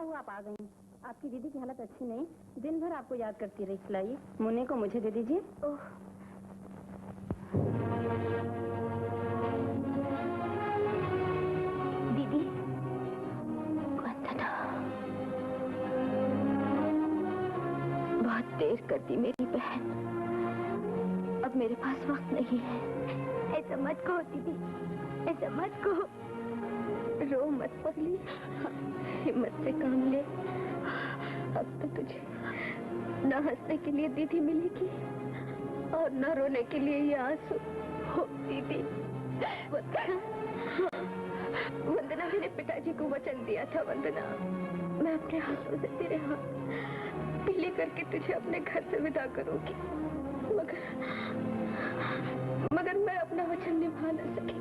हुआ आप आ गई? आपकी दीदी की हालत अच्छी नहीं, दिन भर आपको याद करती रही। खिलाइए मुन्ने को, मुझे दे दीजिए। दीदी, वंदना, बहुत देर कर दी मेरी बहन। अब मेरे पास वक्त नहीं है। ऐसा मत कहो दीदी, ऐसा मत कहो। रो मत पगली, हिम्मत से काम ले। अब तो तुझे न हंसने के लिए दीदी मिलेगी और न रोने के लिए ये आंसू। हो दीदी, वंदना, मेरे पिताजी को वचन दिया था वंदना, मैं अपने हाथों से तेरे हाथ पीले करके तुझे अपने घर से विदा करूंगी। मगर मैं अपना वचन निभा न सकी।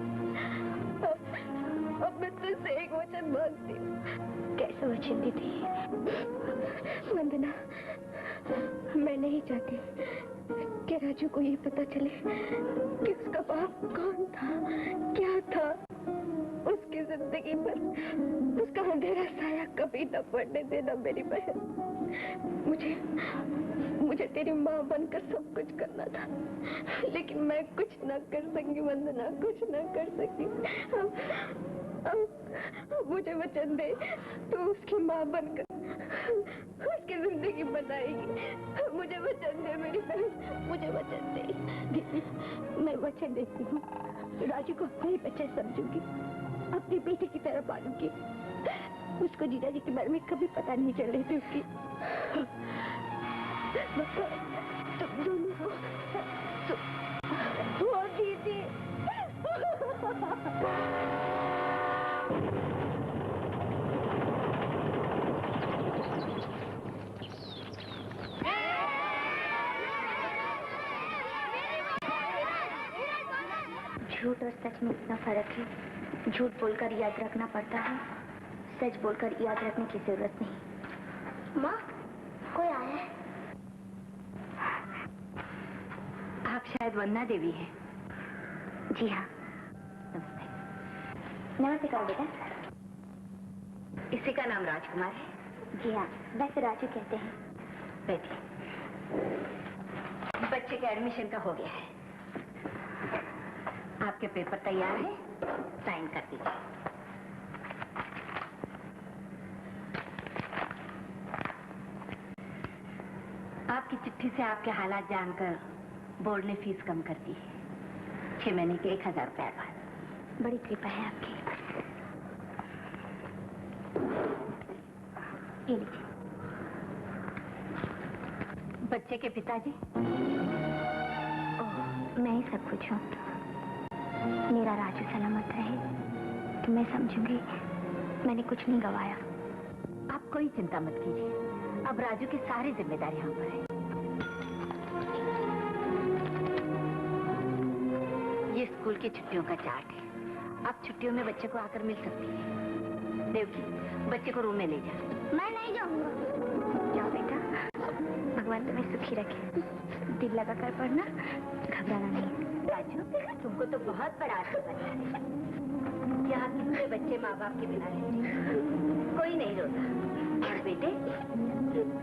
अब मैं तुझसे एक वचन मांगती हूँ। कैसा वचन दीदी? वंदना, मैं नहीं चाहती कि राजू को ये पता चले कि उसका बाप कौन था, क्या था। उसकी जिंदगी पर उसका अंधेरा साया कभी न पड़ने देना मेरी बहन। मुझे तेरी माँ बनकर सब कुछ करना था, लेकिन मैं कुछ न कर सकी वंदना, कुछ न कर सकी। अब मुझे वचन दे, तू उसकी माँ बनकर उसकी जिंदगी बनाएगी। मुझे वचन दे मेरी बहन, मुझे वचन दे। दीदी, मैं वचन देती हूँ, राजू को अपने बच्चे समझूंगी, अपनी बेटी की तरह पालूंगी। उसको जीजा जी के बारे में कभी पता नहीं चल रही थी उसकी। तुम दोनों हो दीदी। झूठ और सच में इतना फर्क है। झूठ बोलकर याद रखना पड़ता है, सच बोलकर याद रखने की जरूरत नहीं। माँ, कोई आया है? आप शायद वंदना देवी हैं। जी हाँ। नमस्ते। नमस्ते करो बेटा। इसी का नाम राजकुमार है? जी हाँ, वैसे राजू कहते हैं। बैठिए। बच्चे के एडमिशन का हो गया है, आपके पेपर तैयार है, साइन कर दीजिए। आपकी चिट्ठी से आपके हालात जानकर बोर्ड ने फीस कम कर दी है, 6 महीने के 1000 रुपए एडवांस। बड़ी कृपा है आपकी। ये लीजिए। बच्चे के पिताजी? ओह, मैं ही सब कुछ हूँ। मेरा राजू सलामत रहे तो मैं समझूंगी मैंने कुछ नहीं गवाया। आप कोई चिंता मत कीजिए, अब राजू की सारी जिम्मेदारी हम पर है। ये स्कूल की छुट्टियों का चार्ट है, आप छुट्टियों में बच्चे को आकर मिल सकती है। देवकी, बच्चे को रूम में ले जा। मैं नहीं जाऊंगा। जाओ बेटा, भगवान तुम्हें सुखी रखे। दिल लगा कर पढ़ना, घबराना नहीं। राजू, तुमको तो बहुत बड़ा आशीर्वाद है। यहाँ कितने बच्चे माँ बाप के बिना रहते, कोई नहीं रोता। और बेटे,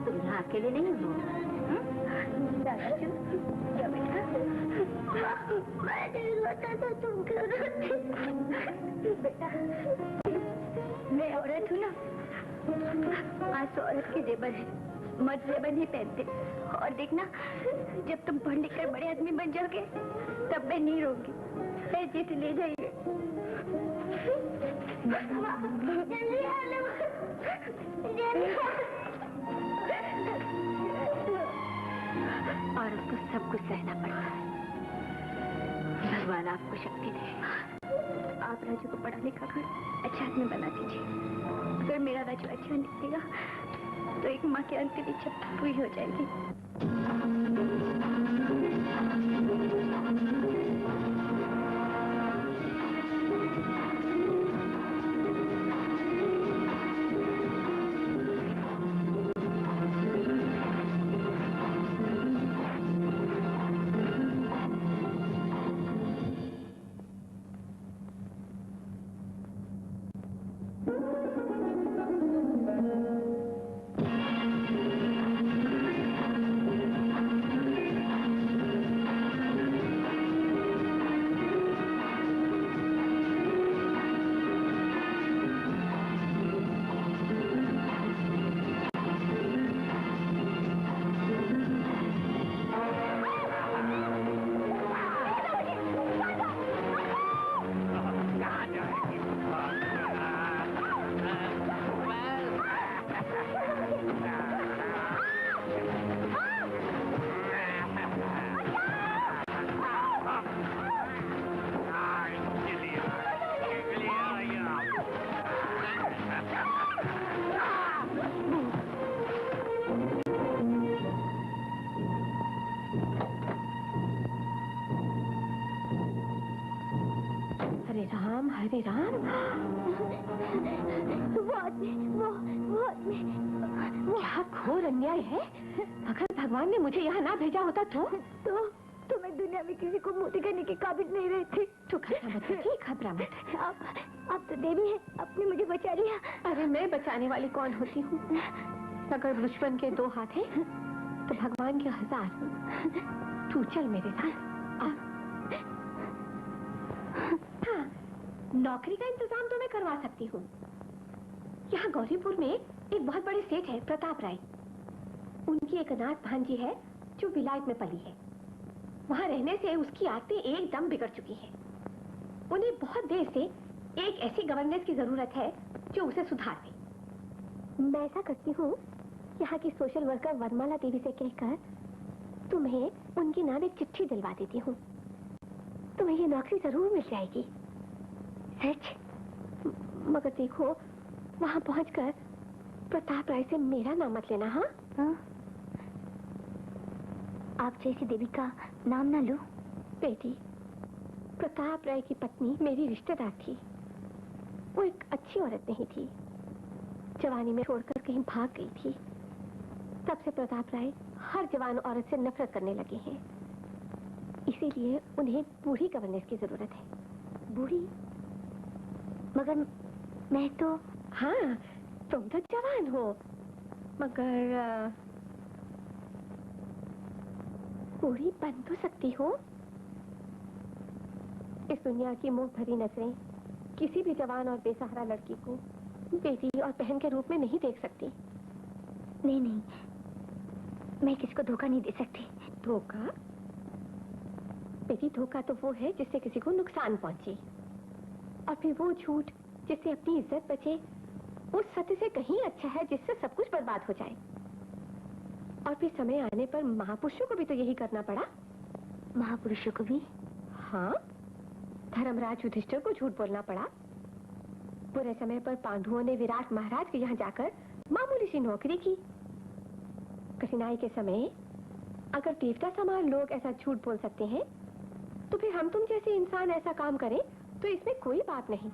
तुम यहाँ अकेले नहीं हो। राजू, क्या बेटा? मैं नहीं रोता तो तुम क्यों रोती? बेटा, मैं औरत हूँ ना, आंसू औरत के जेबर है, मर्द जेबर नहीं पहनते। और देखना, जब तुम पढ़ लिख कर बड़े आदमी बन जाओगे तब मैं नहीं रोऊंगी। ऐसे से ले जाइए। और उसको सब कुछ सहना पड़ता है। भगवान आपको शक्ति दे। आप राजू को पढ़ा लिखा कर अच्छा आदमी बना दीजिए। अगर मेरा राजू अच्छा निकलेगा तो एक माँ की अंतिम इच्छा पूरी हो जाएगी। हरे राम हरे राम। वो क्या घोर अन्याय है। अगर भगवान ने मुझे यहाँ ना भेजा होता तो मैं दुनिया में किसी को मोती करने के काबिल नहीं रहती। तू घबरा मत, घबरा मत। आप तो देवी हैं, आपने मुझे बचा लिया। अरे मैं बचाने वाली कौन होती हूँ? अगर दुश्मन के 2 हाथ हैं, तो भगवान के 1000। तू चल मेरे साथ। हाँ, नौकरी का इंतजाम तो मैं करवा सकती हूँ। यहाँ गौरीपुर में एक बहुत बड़े सेठ है, प्रताप राय। उनकी एक अनाथ भांजी है जो विलायत में पली है। वहाँ रहने से उसकी आदतें एकदम बिगड़ चुकी हैं। उन्हें बहुत देर से एक ऐसी गवर्नेंस की जरूरत है जो उसे सुधार दे। मैं ऐसा करती हूँ, यहाँ की सोशल वर्कर वरमाला देवी से कहकर तुम्हें उनकी नाम एक चिट्ठी दिलवा देती हूँ। तुम्हें ये नौकरी जरूर मिल जाएगी। सच? मगर देखो, वहाँ पहुँचकर प्रताप राय से मेरा नाम मत लेना। हाँ? आप जैसी देवी का नाम ना लो। बेटी, प्रताप राय की पत्नी मेरी रिश्तेदार थी। वो एक अच्छी औरत नहीं थी। जवानी में छोड़कर कहीं भाग गई थी। तब से प्रताप राय हर जवान औरत से नफरत करने लगे हैं। इसीलिए उन्हें बूढ़ी गवर्नेंस की जरूरत है। बूढ़ी? मगर मैं तो... हाँ, तुम तो जवान हो, मगर बूढ़ी बन तो सकती हो। इस दुनिया की मुंह भरी नजरें किसी भी जवान और बेसहारा लड़की को बेटी और बहन के रूप में नहीं देख सकती। नहीं, मैं किसी को धोखा नहीं दे सकती। धोखा? बेटी, धोखा तो वो है जिससे किसी को नुकसान पहुंचे, और फिर वो झूठ जिससे अपनी इज्जत बचे, उस सत्य से कहीं अच्छा है जिससे सब कुछ बर्बाद हो जाए। और फिर समय आने पर महापुरुषों को भी तो यही करना पड़ा। महापुरुषों को भी? हाँ, धर्मराज युधिष्ठिर को झूठ बोलना पड़ा। बुरे समय पर पांडवों ने विराट महाराज के यहाँ जाकर मामूली सी नौकरी की। कठिनाई के समय अगर देवता समान लोग ऐसा झूठ बोल सकते हैं, तो फिर हम तुम जैसे इंसान ऐसा काम करें तो इसमें कोई बात नहीं।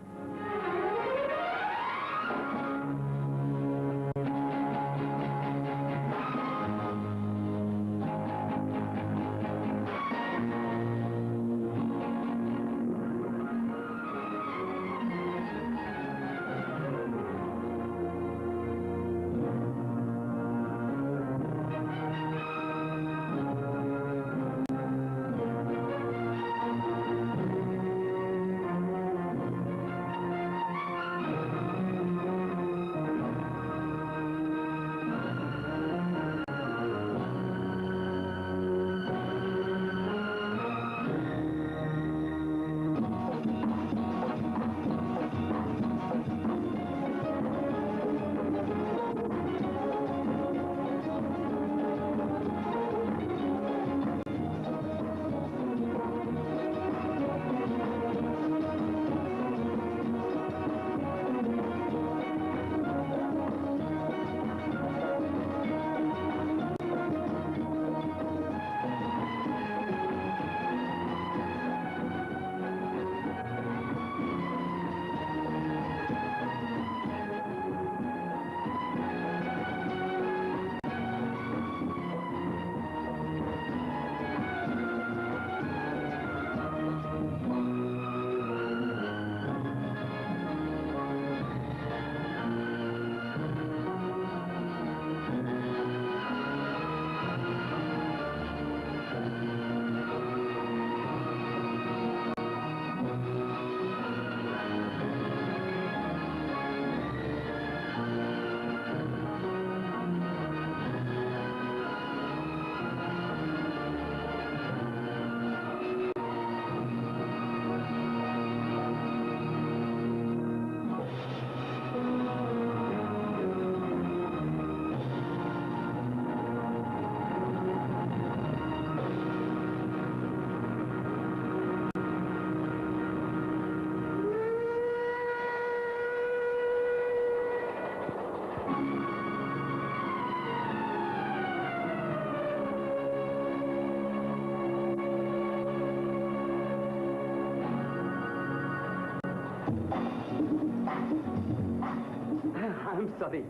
I'm sorry.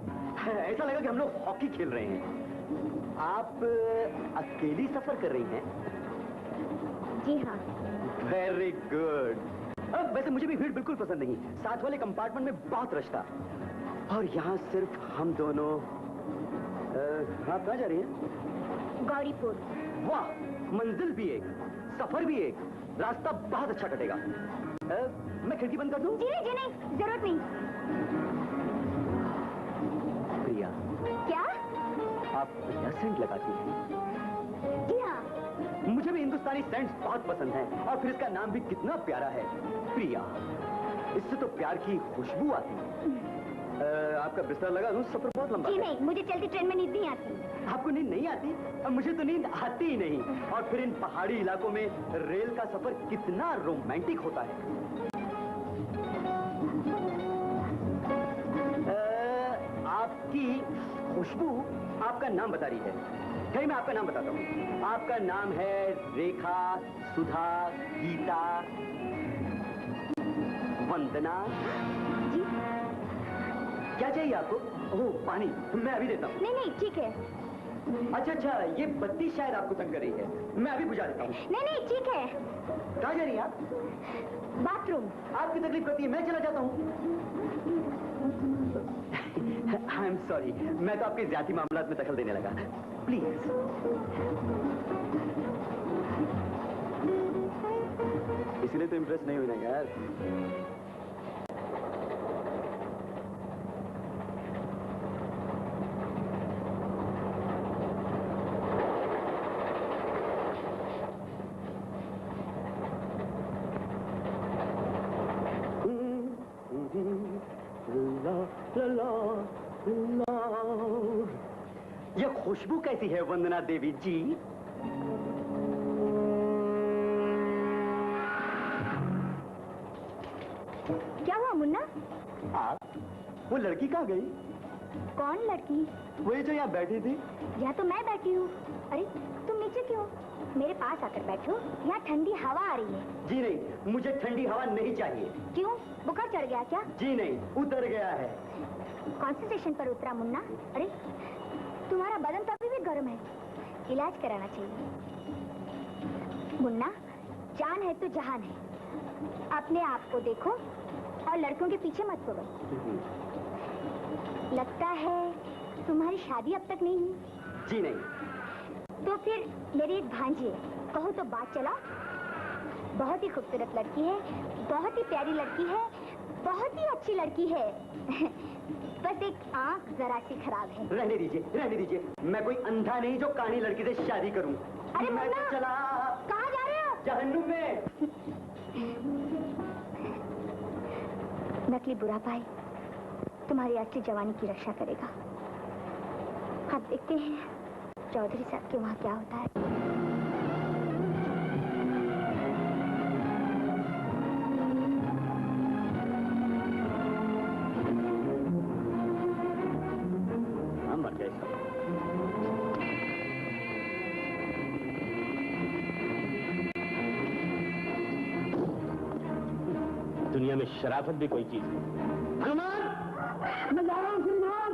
ऐसा लगा कि हम लोग हॉकी खेल रहे हैं। आप अकेली सफर कर रही हैं? जी हाँ। Very good. वैसे मुझे भी भीड़ बिल्कुल पसंद नहीं। साथ वाले कंपार्टमेंट में बहुत रश था और यहाँ सिर्फ हम दोनों। आप कहाँ जा रही हैं? गौरीपुर। वाह, मंजिल भी एक, सफर भी एक, रास्ता बहुत अच्छा कटेगा। मैं खिड़की बंद कर दूं? जी नहीं, जरूरत नहीं। प्रिया। क्या? आप प्रिया सेंट लगाती हैं? जी हाँ। मुझे भी हिंदुस्तानी सेंट्स बहुत पसंद हैं और फिर इसका नाम भी कितना प्यारा है, प्रिया। इससे तो प्यार की खुशबू आती है। आपका बिस्तर लगा दूं? सफर बहुत लंबा जी है। नहीं, मुझे चलती ट्रेन में नींद नहीं आती। आपको नींद नहीं आती? और मुझे तो नींद आती ही नहीं। और फिर इन पहाड़ी इलाकों में रेल का सफर कितना रोमांटिक होता है। आपकी खुशबू आपका नाम बता रही है। कहीं मैं आपका नाम बताता हूँ। आपका नाम है रेखा, सुधा, गीता, वंदना। जी? क्या चाहिए आपको? ओह, पानी मैं अभी देता हूँ। नहीं, ठीक है। अच्छा, ये बत्ती शायद आपको तंग कर रही है, मैं अभी बुझा देता हूँ। नहीं, ठीक है। कहाँ जा रही हैं आप? बाथरूम। आपकी तकलीफ करती है, मैं चला जाता हूँ। आई एम सॉरी, मैं तो आपके जाति मामलात में दखल देने लगा। प्लीज। इसलिए तो इम्प्रेस नहीं हुई ना यार। यह खुशबू कैसी है वंदना देवी जी? क्या हुआ मुन्ना? आप? वो लड़की कहाँ गई? कौन लड़की? वही जो यहाँ बैठी थी। यहाँ तो मैं बैठी हूँ। अरे तुम नीचे क्यों? मेरे पास आकर बैठो, यहाँ ठंडी हवा आ रही है। जी नहीं, मुझे ठंडी हवा नहीं चाहिए। क्यों? बुखार चढ़ गया क्या? जी नहीं, उतर गया है। कौन से स्टेशन पर उतरा मुन्ना? अरे तुम्हारा बदन तो अभी भी गर्म है, इलाज कराना चाहिए। मुन्ना, जान है तो जहान है। अपने आप को देखो और लड़कों के पीछे मत पड़ो। लगता है तुम्हारी शादी अब तक नहीं हुई? जी नहीं। तो फिर मेरी एक भांजी है, कहो तो बात चलाओ। बहुत ही खूबसूरत लड़की है, बहुत ही प्यारी लड़की है, बहुत ही अच्छी लड़की है। बस एक आंख जरा सी खराब है। रहने दीजिए। मैं कोई अंधा नहीं जो कानी लड़की से शादी करूं। अरे मैं मुन्ना, चला। कहाँ जा रहे हो? जहन्नुम में। नकली बुरा पाई तुम्हारी असली जवानी की रक्षा करेगा। अब देखते हैं चौधरी साहब के वहाँ क्या होता है। मर गए सब। दुनिया में शराफत भी कोई चीज है। हनुमान, मैं जा रहा हूँ। हनुमान,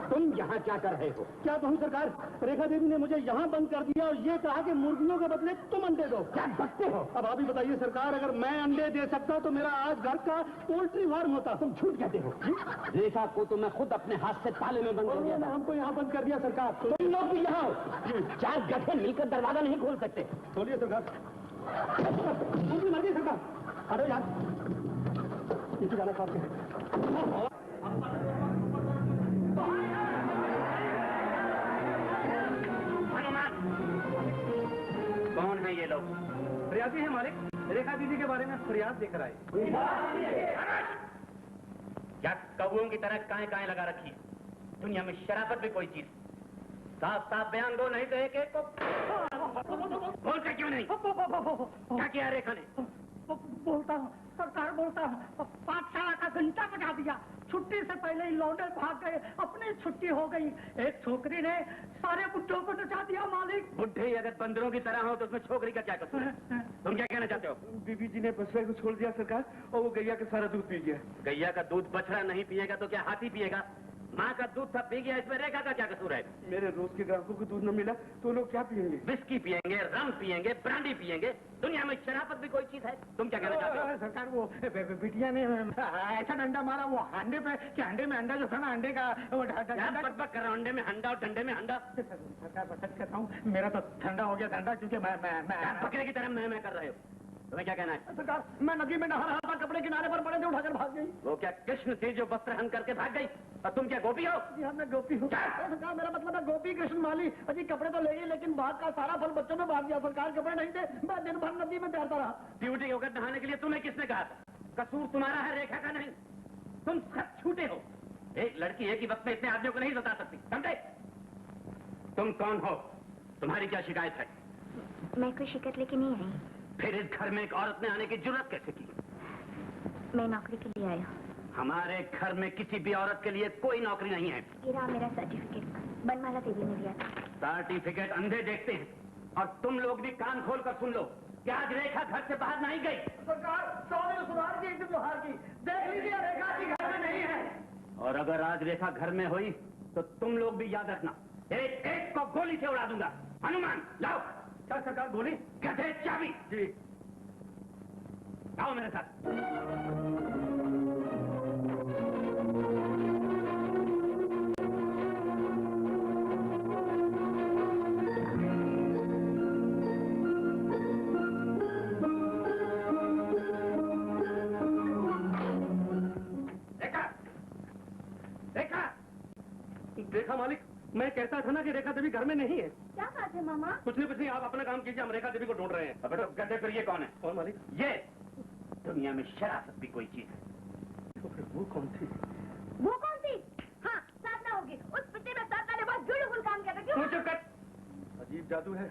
तुम यहाँ क्या कर रहे हो? क्या कहूँ सरकार, रेखा देवी ने मुझे यहाँ बंद कर दिया और ये कहा कि मुर्गियों के बदले तुम अंडे दो। क्या बकते हो? अब आप ही बताइए सरकार, अगर मैं अंडे दे सकता तो मेरा आज घर का पोल्ट्री फार्म होता। तुम झूठ कहते हो। रेखा को तो मैं खुद अपने हाथ से ताले में बंद कर दिया था। हमको यहाँ बंद कर दिया सरकार। तुम लोग भी यहाँ हो। 4 गधे मिलकर दरवाजा नहीं खोल सकते। खोलिए सरकार। उनकी मर्जी सरकार। हटो यार, नीचे जाना साहब के। कौन है ये लोग? फरियादी है मालिक, रेखा दीदी के बारे में फरियाद लेकर आए। क्या कौओं की तरह काएं लगा रखी है? दुनिया में शराफत भी कोई चीज। साफ साफ बयान दो, नहीं तो एक एक को बोलते क्यों नहीं? क्या किया रेखा ने? बोलता हूँ सरकार बोलता हूँ, पाठशाला का घंटा बजा दिया, छुट्टी से पहले ही लौंडे भाग गए, अपनी छुट्टी हो गई। एक छोकरी ने सारे बुड्ढों को नचा दिया मालिक। बुड्ढे अगर बंदरों की तरह हो तो उसमें छोकरी का क्या कसूर है? तुम क्या कहना चाहते हो? बीबी जी ने बछड़े को छोड़ दिया सरकार, और वो गैया का सारा दूध पी गया। गैया का दूध बछड़ा नहीं पिएगा तो क्या हाथी पिएगा? माँ का दूध सब पी गया, इसमें रेखा का क्या कसूर है? मेरे रोज के ग्राहकों को दूध न मिला तो लोग क्या पियेंगे? विस्की पिएंगे, रम पिएंगे, ब्रांडी पिएंगे। दुनिया में शराबत भी कोई चीज है? तुम क्या कहना चाहते हो? सरकार वो बिटिया ने ऐसा डंडा मारा वो हांडे पे कि हांडे में अंडा जो था ना, अंडे का वो बकबक कर रहा हूं, अंडे में अंडा और डंडे में अंडा। सरकार सच कहता हूँ, मेरा तो ठंडा हो गया ठंडा, क्योंकि मैं बकरे की तरह मैं कर रहे हो। तुम्हें क्या कहना है? सरकार, मैं नदी में नहा रहा था, कपड़े किनारे पर पड़े थे, उठाकर भाग गई। वो क्या कृष्ण थी जो वस्त्र हन करके भाग गई, और तुम क्या गोपी हो? जी हाँ, मैं गोपी हूँ। सरकार, मेरा मतलब है गोपी कृष्ण माली। अजी कपड़े तो ले गई, लेकिन भाग का सारा फल बच्चों में बांट दिया। सरकार, कपड़े नहीं थे, मैं दिन भर नदी में तैरता रहा। ड्यूटी होकर नहाने के लिए तुम्हें किसने कहा था? कसूर तुम्हारा है, रेखा का नहीं। तुम सब छूटे हो। एक लड़की एक ही वक्त में इतने आदमियों को नहीं बता सकती, समझे? तुम कौन हो? तुम्हारी क्या शिकायत है? मैं कोई शिकायत लेके नहीं आई। फिर इस घर में एक औरत ने आने की जरूरत कैसे की? मैं नौकरी के लिए आया हूँ। हमारे घर में किसी भी औरत के लिए कोई नौकरी नहीं है। ये रहा मेरा सर्टिफिकेट, बनमाला देवी ने दिया था। सर्टिफिकेट अंधे देखते हैं, और तुम लोग भी कान खोल कर सुन लो कि आज रेखा घर से बाहर नहीं गई। सरकार, 100 दिन सुधार की, 1 दिन जोहार की। देख लीजिए, रेखा जी घर में नहीं है। और अगर आज रेखा घर में हुई तो तुम लोग भी याद रखना, एक एक को गोली से उड़ा दूंगा। हनुमान लाओ। क्या सरकार, गोली? गधे चाबी। जी। आओ मेरे साथ। रेखा मालिक, मैं कहता था ना कि रेखा देवी घर में नहीं है। क्या बात है मामा? कुछ नहीं, आप अपना काम कीजिए, हम रेखा देवी को ढूंढ रहे हैं। अब तो गधे, फिर ये कौन है? कौन मालिक? ये दुनिया में शराफत भी कोई चीज है। तो फिर वो कौन थी? वो कौन सी? हाँ, साधना होगी। उस पिक्चर में साधना ने बहुत ब्यूटीफुल काम किया था। क्यों? चुप कर। अजीब जादू है,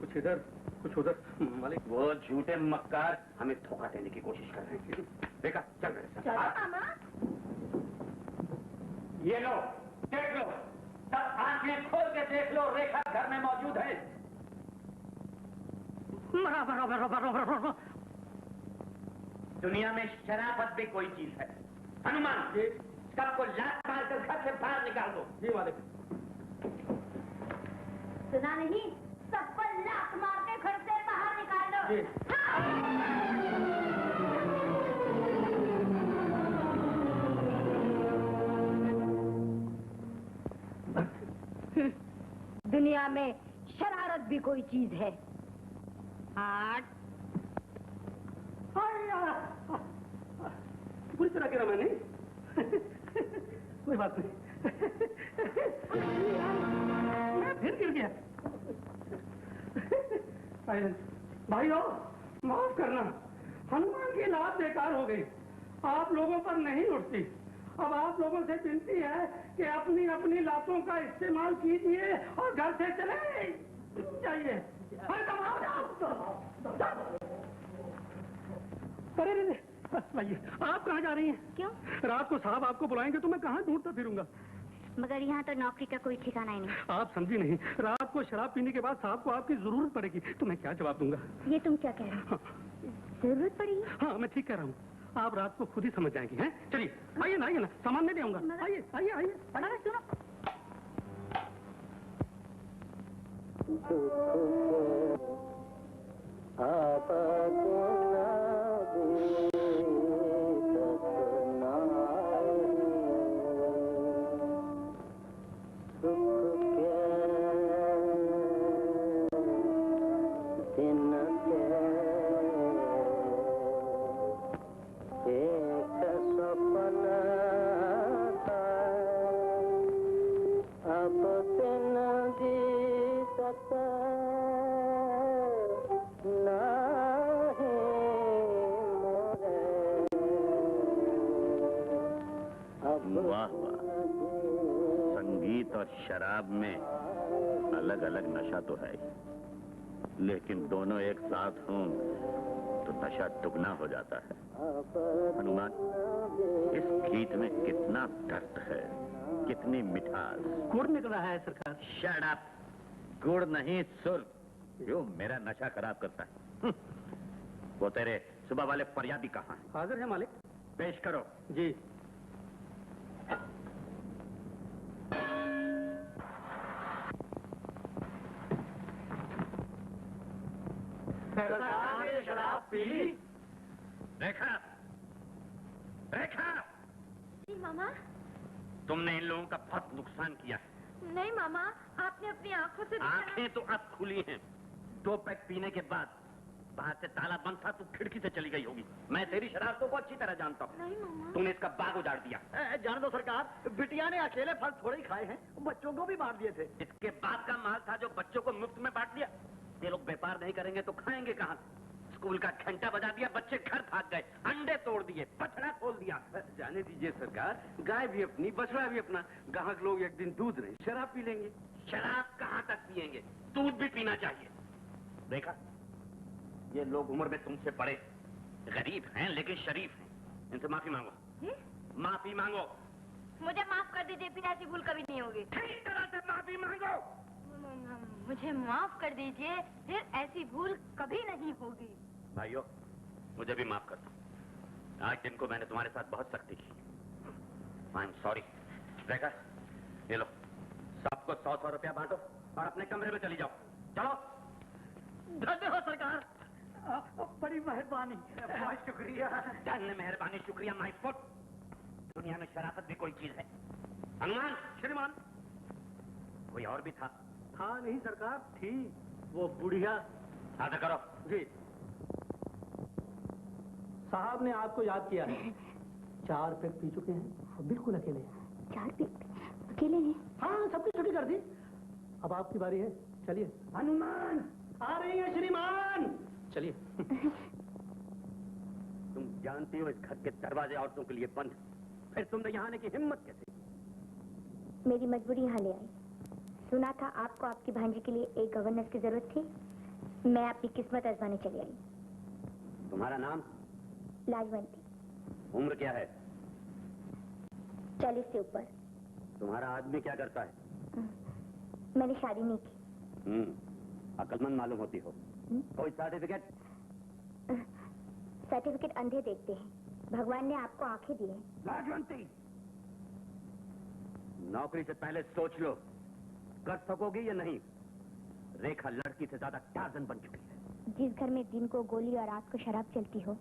कुछ इधर कुछ उधर। मालिक, वो झूठे मक्कार हमें धोखा देने की कोशिश कर रहे हैं। देखा, चल मेरे चलो साथ। मामा। ये लो, देख लो, सब आंखें खोल के देख लो, रेखा घर में मौजूद है। दुनिया में शराफत भी कोई चीज है। हनुमान, सबको लात मारकर घर से बाहर निकाल दो। जी मालिक। सुना नहीं? सबको लात मार के घर से बाहर निकाल दो। जी। दुनिया में शरारत भी कोई चीज है। पूरी तरह गिरा मैंने। कोई बात नहीं। मैं फिर गिर गया। भाइयों, माफ करना, हनुमान की लात बेकार हो गई, आप लोगों पर नहीं उठती। अब आप लोगों से विनती है कि अपनी अपनी लातों का इस्तेमाल कीजिए और घर से चले जाइए। अरे भाई, आप कहाँ जा रही हैं? क्यों? रात को साहब आपको बुलाएंगे तो मैं कहाँ ढूंढता फिरूंगा? मगर यहाँ तो नौकरी का कोई ठिकाना ही नहीं। आप समझी नहीं, रात को शराब पीने के बाद साहब को आपकी जरूरत पड़ेगी, तो मैं क्या जवाब दूंगा? ये तुम क्या कह रहे हो? जरूरत पड़ी? हाँ, मैं ठीक कह रहा हूँ, आप रात को खुद ही समझ जाएंगी। हैं? चलिए आइए ना, आइए ना, सामान नहीं आऊंगा। आइए आइए आइए। मगर सुनो, वाह वाह, संगीत और शराब में अलग अलग नशा तो है, लेकिन दोनों एक साथ हों तो नशा दुगना हो जाता है। हनुमान, इस गीत में कितना दर्द है, कितनी मिठास। गुड़ निकल रहा है सरकार। Shut up. गुड़ नहीं, सुर जो मेरा नशा खराब करता है। वो तेरे सुबह वाले फरियादी कहाँ हैं? हाजिर है मालिक। पेश करो। जी। शराब पी ली? रेखा, रेखा, जी मामा। तुमने इन लोगों का बहुत नुकसान किया है। नहीं मामा, आपने अपनी आंखों से आंखें तो अब खुली हैं। 2 पैक पीने के बाद बाहर से ताला बंद था, तू खिड़की से चली गई होगी। मैं तेरी शरारतों को अच्छी तरह जानता हूँ। नहीं मामा। तूने इसका बाग उजाड़ दिया। जान दो सरकार, बिटिया ने अकेले फल थोड़े ही खाए हैं, बच्चों को भी बांट दिए थे। इसके बाद का माल था जो बच्चों को मुफ्त में बांट दिया। ये लोग व्यापार नहीं करेंगे तो खाएंगे कहाँ? स्कूल का घंटा बजा दिया, बच्चे घर भाग गए, अंडे तोड़ दिए, बछड़ा खोल दिया। जाने दीजिए सरकार, गाय भी अपनी, बछड़ा भी अपना। ग्राहक लोग एक दिन दूध नहीं, शराब पी लेंगे। शराब कहाँ तक पिएंगे? दूध भी पीना चाहिए। देखा, ये लोग उम्र में तुमसे बड़े, गरीब हैं लेकिन शरीफ हैं। इनसे माफी मांगो। माफी मांगो। मुझे माफ कर दीजिए, फिर ऐसी भूल कभी नहीं होगी। ठीक तरह से माफी मांगो। मुझे माफ कर दीजिए, फिर ऐसी भूल कभी नहीं होगी। भाइयों, मुझे भी माफ कर दो। आज दिन को मैंने तुम्हारे साथ बहुत सख्ती की। I am sorry. देखा, ये लो, सबको 100-100 रुपया बांटो और अपने कमरे में चली जाओ। चलो। धन्यवाद सरकार, बड़ी मेहरबानी। बहुत शुक्रिया। धन्य मेहरबानी, शुक्रिया माय फुट। दुनिया में शराफत भी कोई चीज है। हनुमान। श्रीमान। कोई और भी था? था नहीं सरकार, थी वो बुढ़िया। आदर करो। जी। साहब ने आपको याद किया है। 4 पैक पी चुके हैं, बिल्कुल अकेले। 4 पैक अकेले हैं? हाँ, सबकी छुट्टी कर दी। अब आपकी बारी है, चलिए। हनुमान आ रही है श्रीमान, चलिए। तुम जानती हो इस घर के दरवाजे औरतों के लिए बंद। फिर तुमने यहाँ आने की हिम्मत कैसे? मेरी मजबूरी यहाँ ले आई। सुना था आपको आपकी भांजी के लिए एक गवर्नेंस की जरूरत थी। मैं अपनी किस्मत आजमाने चली आई। तुम्हारा नाम? लाजवंती। उम्र क्या है? 40 से ऊपर। तुम्हारा आदमी क्या करता है? मैंने शादी नहीं की। अक्लमंद मालूम होती हो। कोई सर्टिफिकेट? सर्टिफिकेट अंधे देखते हैं, भगवान ने आपको आंखें दी हैं। लाजवंती, नौकरी से पहले सोच लो, कर सकोगी या नहीं? रेखा लड़की से ज्यादा टार्जन बन चुकी है। जिस घर में दिन को गोली और रात को शराब चलती हो,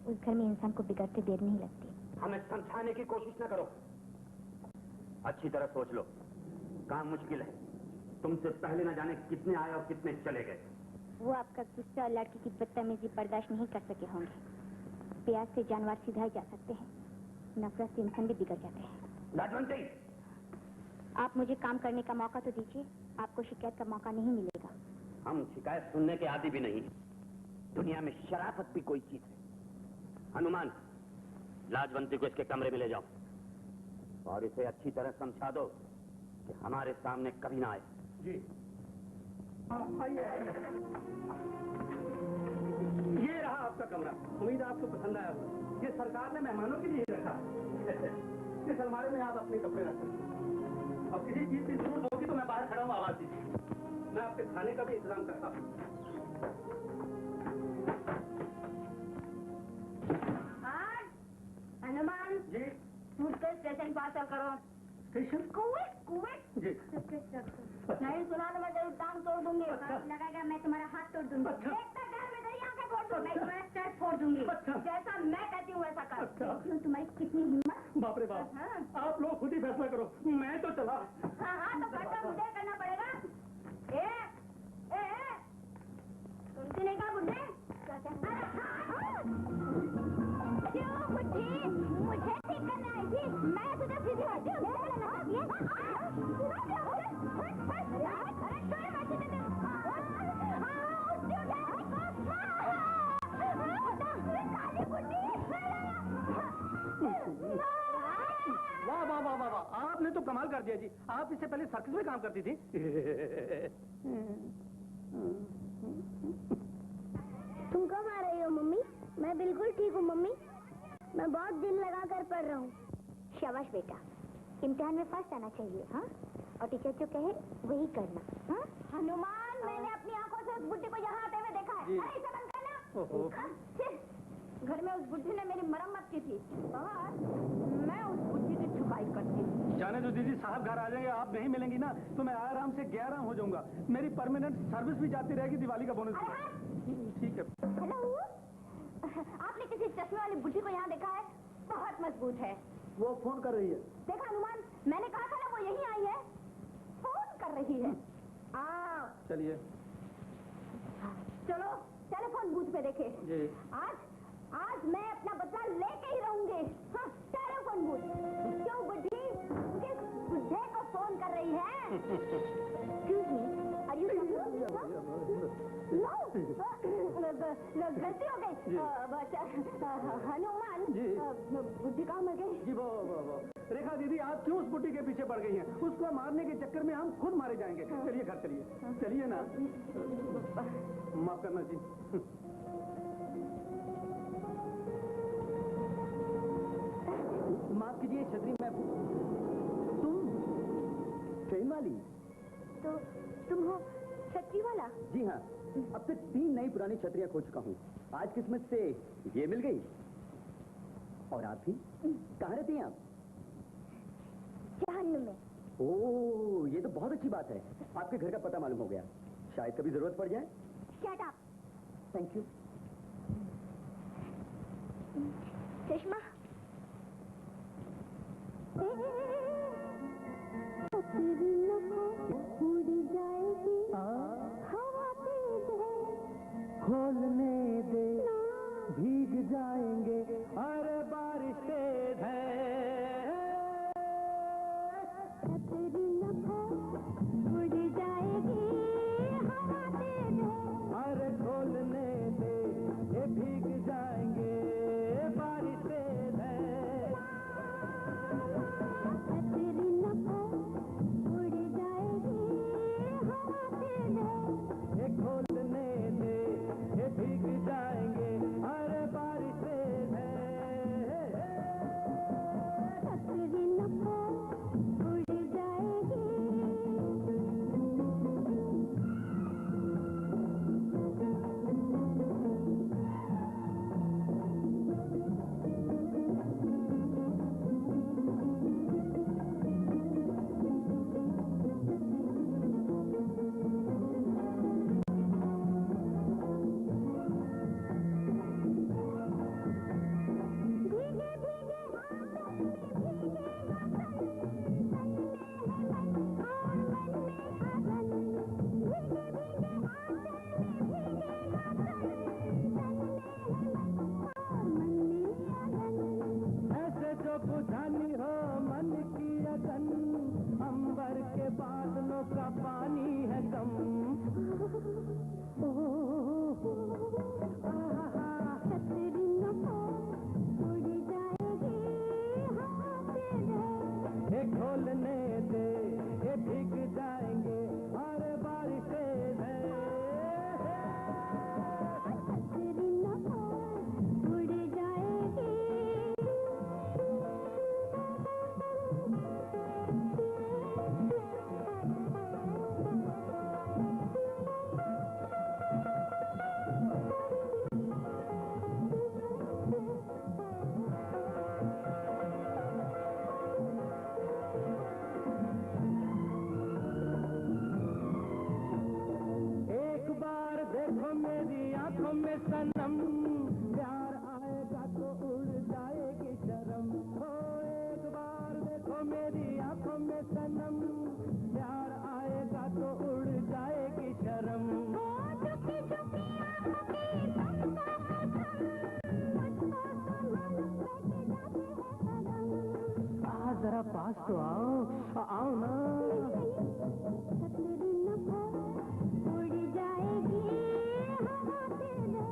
उस घर में इंसान को बिगड़ते देर नहीं लगती। हमें समझाने की कोशिश न करो। अच्छी तरह सोच लो, काम मुश्किल है। तुमसे पहले न जाने कितने आए और कितने चले गए। वो आपका गुस्सा और लड़की की बदतमीजी बर्दाश्त नहीं कर सके होंगे। प्यार से जानवर सिधाए जा सकते हैं, नफरत से इंसान भी बिगड़ जाते हैं। लाजवंती, आप मुझे काम करने का मौका तो दीजिए, आपको शिकायत का मौका नहीं मिलेगा। हम शिकायत सुनने के आदी भी नहीं। दुनिया में शराफत भी कोई चीज है। हनुमान, लाजवंती को इसके कमरे में ले जाओ और इसे अच्छी तरह समझा दो कि हमारे सामने कभी ना आए। जी। आइए। ये रहा आपका कमरा, उम्मीद आपको पसंद आया होगा। ये सरकार ने मेहमानों के लिए रखा है। इस अलमारी में आप अपने कपड़े रख सकते हैं। अब किसी चीज की जरूरत होगी तो मैं बाहर खड़ा हूँ, आवाज दीजिए। मैं आपके खाने का भी इंतजाम करता हूँ। हनुमान जी। स्टेशन पार्सल करो। स्टेशन? कुवैत जी। नहीं सुना तो मैं जरूर टांग तोड़ दूंगी। लगाएगा मैं तुम्हारा हाथ तोड़ दूंगी। अच्छा। देखता डर में तेरी आंखें फोड़ दूंगी। मैं तुम्हारा सर फोड़ दूंगी। अच्छा। जैसा मैं कहती हूँ वैसा कर। अच्छा। देखती हूँ तुम्हारी कितनी हिम्मत। बाप रे बाप, हाँ। आप लोग खुद ही फैसला करो, मैं तो चला। हाँ हाँ, तो फैसला मुझे करना पड़ेगा। सुनती नहीं का बुढ़े? क्यों बुढ़ी? मुझे ठीक करना आई थी, मैं तुझे सीधी हड्डी वाह वाह वाह वाह वाह, आपने तो कमाल कर दिया जी। आप इससे पहले सर्कस में काम करती थी। तुम कब आ रही हो मम्मी? मैं बिल्कुल ठीक हूँ मम्मी। मैं बहुत दिल लगा कर पढ़ रहा हूँ। शाबाश बेटा, इम्तिहान में फर्स्ट आना चाहिए। हाँ, और टीचर जो कहे वही करना। हाँ? हनुमान, मैंने अपनी आंखों से उस बुड्ढी को यहाँ आते हुए देखा है। अरे इसे बंद करना। घर में उस बुड्ढी ने मेरी मरम्मत की थी और मैं उस बुड्ढी की छुपाई करती हूँ। जाने दो दीदी, साहब घर आ जाएंगे, आप नहीं मिलेंगी ना तो मैं आराम से 11 हो जाऊंगा। मेरी परमानेंट सर्विस भी जाती रहेगी, दिवाली का बोनस। ठीक है। हेलो, आपने किसी चश्मे वाली बुड्ढी को यहाँ देखा है? बहुत मजबूत है। वो फोन कर रही है। देखा हनुमान, मैंने कहा था ना वो यहीं आई है। फोन कर रही है। आओ चलिए। चलो टेलीफोन बूथ पे देखे। जी। आज मैं अपना बदला लेके ही रहूंगी। हाँ, टेलीफोन बूथ। क्यों बुड्ढी, किस बुड्ढे को फोन कर रही है? Excuse me, are you No, गलती हो गई। हनुमान, बुड्ढी कहाँ मर गई? जी वो रेखा दीदी, आप क्यों उस बुड्ढी के पीछे पड़ गई हैं? उसको मारने के चक्कर में हम खुद मारे जाएंगे। चलिए घर चलिए। चलिए ना। माफ करना जी। माफ कीजिए, छतरी मैं। तुम ट्रेन वाली? तो तुम हो छतरी वाला? जी हाँ, अब तक 3 नई पुरानी छतरियां खो चुका हूँ। आज किस्मत से ये मिल गई। और आप भी? कहाँ रहती हैं आप? जहन्नुम में। ओह, ये तो बहुत अच्छी बात है। आपके घर का पता मालूम हो गया। शायद कभी जरूरत पड़ जाए। Shut up. Thank you. चश्मा। उड़ जाएगी हवा तेज है। खोलने दे, भीग जाएंगे। अरे बारिश तेज है। छतरी नखो, उड़ जाएगी हवा तेज है। अरे खोलने दे, ये भीग जाएंगे। बारिश तेज है। छतरी नखो, उड़ जाएगी हवा तेज है। ये खोलने दे, ये भीग जाएंगे। अरे बारिश तेज है। छतरी नखो, उड़ जाएगी। भीगे भीगे हाथों में भीगेगा तन, तन में है मन और मन में अगन। भीगे भीगे हाथों में भीगेगा तन, तन में है मन और मन में अगन। ऐसे जो बुझानी हो मन की अगन, अंबर के बादलों का पानी है कम। छतरी नखो, उड़ जाएगी हवा तेज है। ये खोलने दे, ये भीग जाएंगे। अरे बारिश तेज है। छतरी नखो, उड़ जाएगी। एक बार देखो मेरी आंखों में सनम, प्यार आएगा तो उड़ जाएगी शर्म। हो एक बार देखो मेरी आंखों में सनम, प्यार आएगा तो उड़ जाएगी शर्म। झुकी झुकी आँखों की तुमको कसम, मुझको संभाल बैठे जाते हैं कदम। जरा पास तो आओ ना। छतरी नखो, उड़ जाएगी हवा तेज है।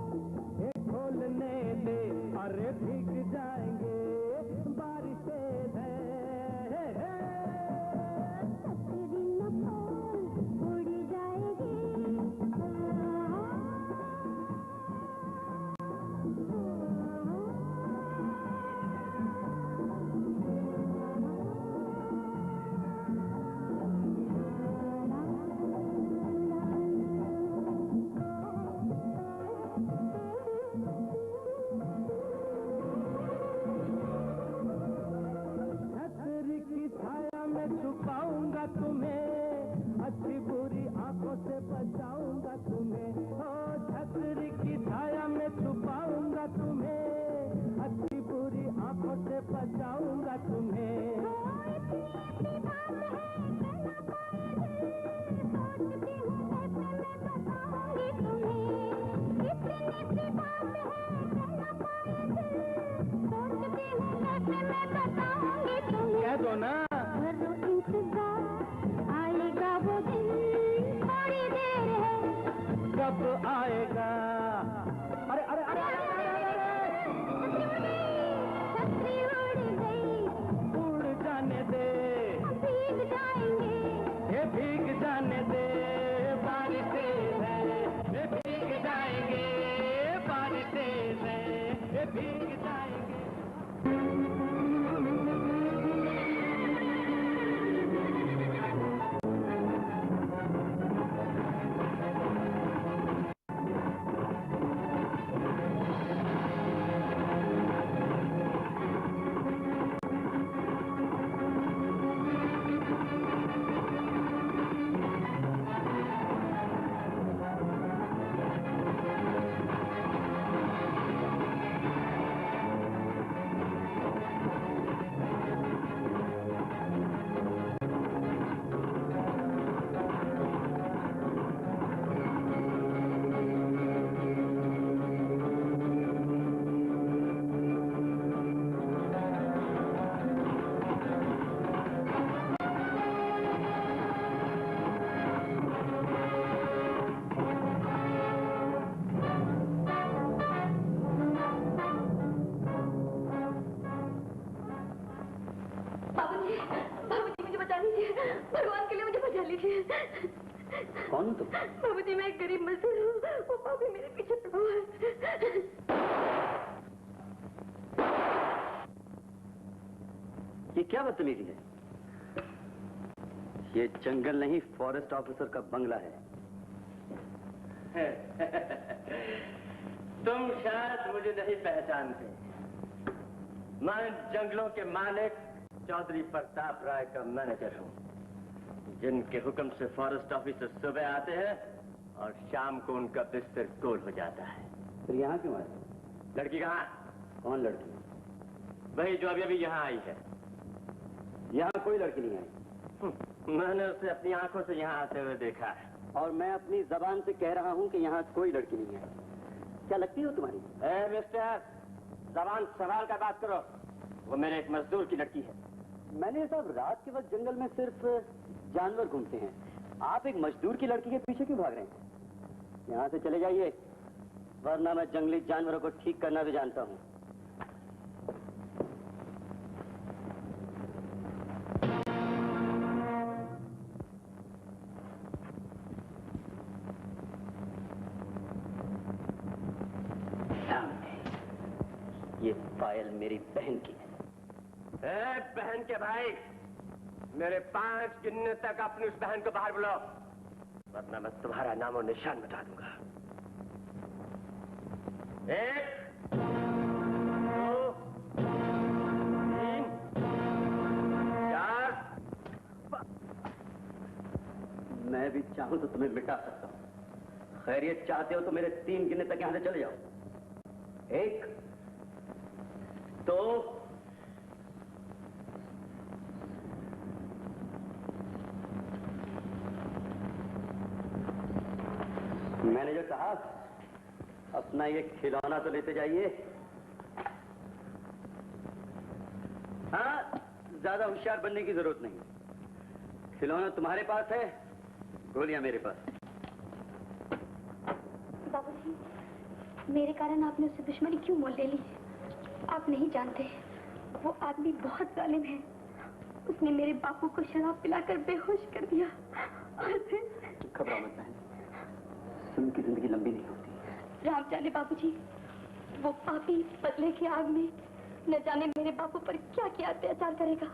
ये खोलने दे, अरे भीग जाएंगे। बारिश तेज है। छतरी नखो, उड़ जाएगी। से बचाऊंगा तुम्हें। कह दो ना। आएगा वो दिन, थोड़ी देर है। कब आएगा? अरे अरे अरे अरे छतरी उड़ गई, उड़ जाने दे, भीग जाएंगे। ये भीग जाने दे, बारिश तेज है, ये भीग जाएंगे, बारिश तेज है, ये भीग जाएंगे। भगवान के लिए मुझे बचा लीजिए। कौन हो तुम? बाबूजी, मैं एक गरीब मजदूर हूँ, वो पापी मेरे पीछे पड़ा हुआ है। ये क्या बदतमीजी है? ये जंगल नहीं, फॉरेस्ट ऑफिसर का बंगला है। तुम शायद मुझे नहीं पहचानते। मैं जंगलों के मालिक चौधरी प्रताप राय का मैनेजर हूँ, जिनके हुक्म से फॉरेस्ट ऑफिसर सुबह आते हैं और शाम को उनका बिस्तर गोल हो जाता है। फिर यहाँ क्यों आए? लड़की कहाँ? कौन लड़की? वही जो अभी अभी यहाँ आई है। यहाँ कोई लड़की नहीं आई। मैंने उसे अपनी आंखों से यहाँ आते हुए देखा है। और मैं अपनी जबान से कह रहा हूँ कि यहाँ कोई लड़की नहीं है। क्या लगती हो तुम्हारी? मिस्टर, जबान सवाल का बात करो। वो मेरे एक मजदूर की लड़की है। मैंने साहब रात के वक्त जंगल में सिर्फ जानवर घूमते हैं। आप एक मजदूर की लड़की के पीछे क्यों भाग रहे हैं? यहाँ से चले जाइए, वरना मैं जंगली जानवरों को ठीक करना भी जानता हूँ। ये फाइल मेरी बहन की है। बहन के भाई, मेरे 5 गिनने तक अपनी उस बहन को बाहर बुलाओ, वरना मैं तुम्हारा नाम और निशान बता दूंगा। 1 2 3 4। मैं भी चाहूं तो तुम्हें मिटा सकता हूं। खैरियत चाहते हो तो मेरे 3 गिनने तक यहां से चले जाओ। 1 2 मैनेजर साहब, अपना ये खिलौना तो लेते जाइए। हाँ, ज्यादा होशियार बनने की जरूरत नहीं। खिलौना तुम्हारे पास है, गोलियां मेरे पास। बाबूजी, मेरे कारण आपने उससे दुश्मनी क्यों मोल ले ली? आप नहीं जानते, वो आदमी बहुत जालिम है। उसने मेरे बापू को शराब पिलाकर बेहोश कर दिया। घबराओ मत बहन, सुन की जिंदगी लंबी नहीं होती। राम जाने बाबूजी, वो पापी बदले की आग में न जाने मेरे बापू पर क्या क्या अत्याचार करेगा।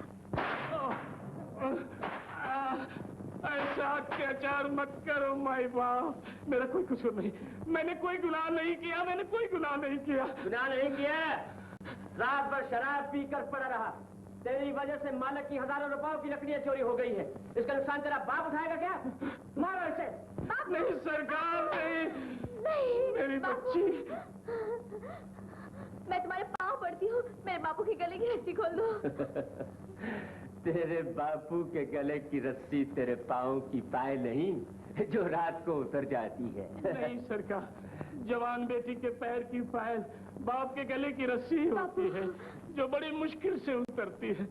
ऐसा अत्याचार मत करो माई बाप, मेरा कोई कसूर नहीं। मैंने कोई गुनाह नहीं किया, मैंने कोई गुनाह नहीं किया। गुनाह नहीं किया? रात भर शराब पीकर पड़ा रहा। तेरी वजह से मालिक की हजारों रुपयों की लकड़ियां चोरी हो गई है। इसका नुकसान तेरा बाप उठाएगा क्या? मारो इसे। नहीं सरकार, नहीं, मेरी बच्ची। मैं तुम्हारे पाँव पड़ती हूँ, मेरे बापू की गले की हड्डी खोल दो। तेरे बापू के गले की रस्सी तेरे पाँव की पाए नहीं, जो रात को उतर जाती है। नहीं सरकार, जवान बेटी के पैर की पायल बाप के गले की रस्सी होती है, जो बड़ी मुश्किल से उतरती है।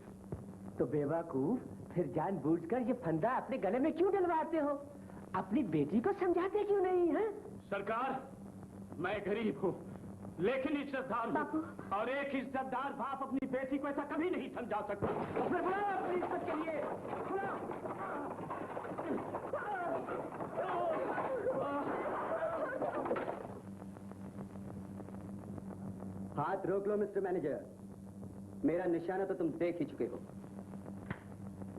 तो बेवकूफ, फिर जानबूझकर ये फंदा अपने गले में क्यों डलवाते हो? अपनी बेटी को समझाते क्यों नहीं है? सरकार, मैं गरीब हूँ लेकिन इज्जतदार हूँ, और एक इज्जतदार बाप अपनी बेटी को ऐसा कभी नहीं समझा सकता। तो फिर बुलाओ अपनी इज्जत के लिए, बुलाओ। हाथ रोक लो मिस्टर मैनेजर, मेरा निशाना तो तुम देख ही चुके हो।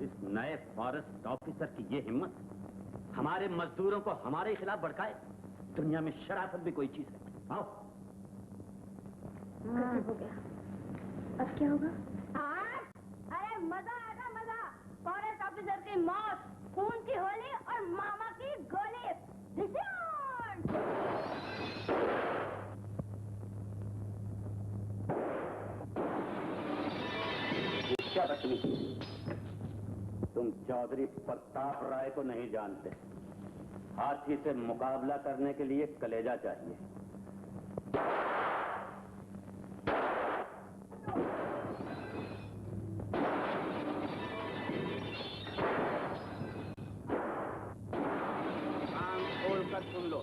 इस नए फॉरेस्ट ऑफिसर की ये हिम्मत, हमारे मजदूरों को हमारे खिलाफ भड़काए। दुनिया में शराफत भी कोई चीज है। आओ। हो गया, अब क्या होगा? अरे मजा आएगा मजा। फॉरेस्ट ऑफिसर की मौत, खून की होली और मामा की गोली। क्या बदतमीजी! तुम चौधरी प्रताप राय को नहीं जानते। हाथी से मुकाबला करने के लिए कलेजा चाहिए। कान खोलकर सुन लो,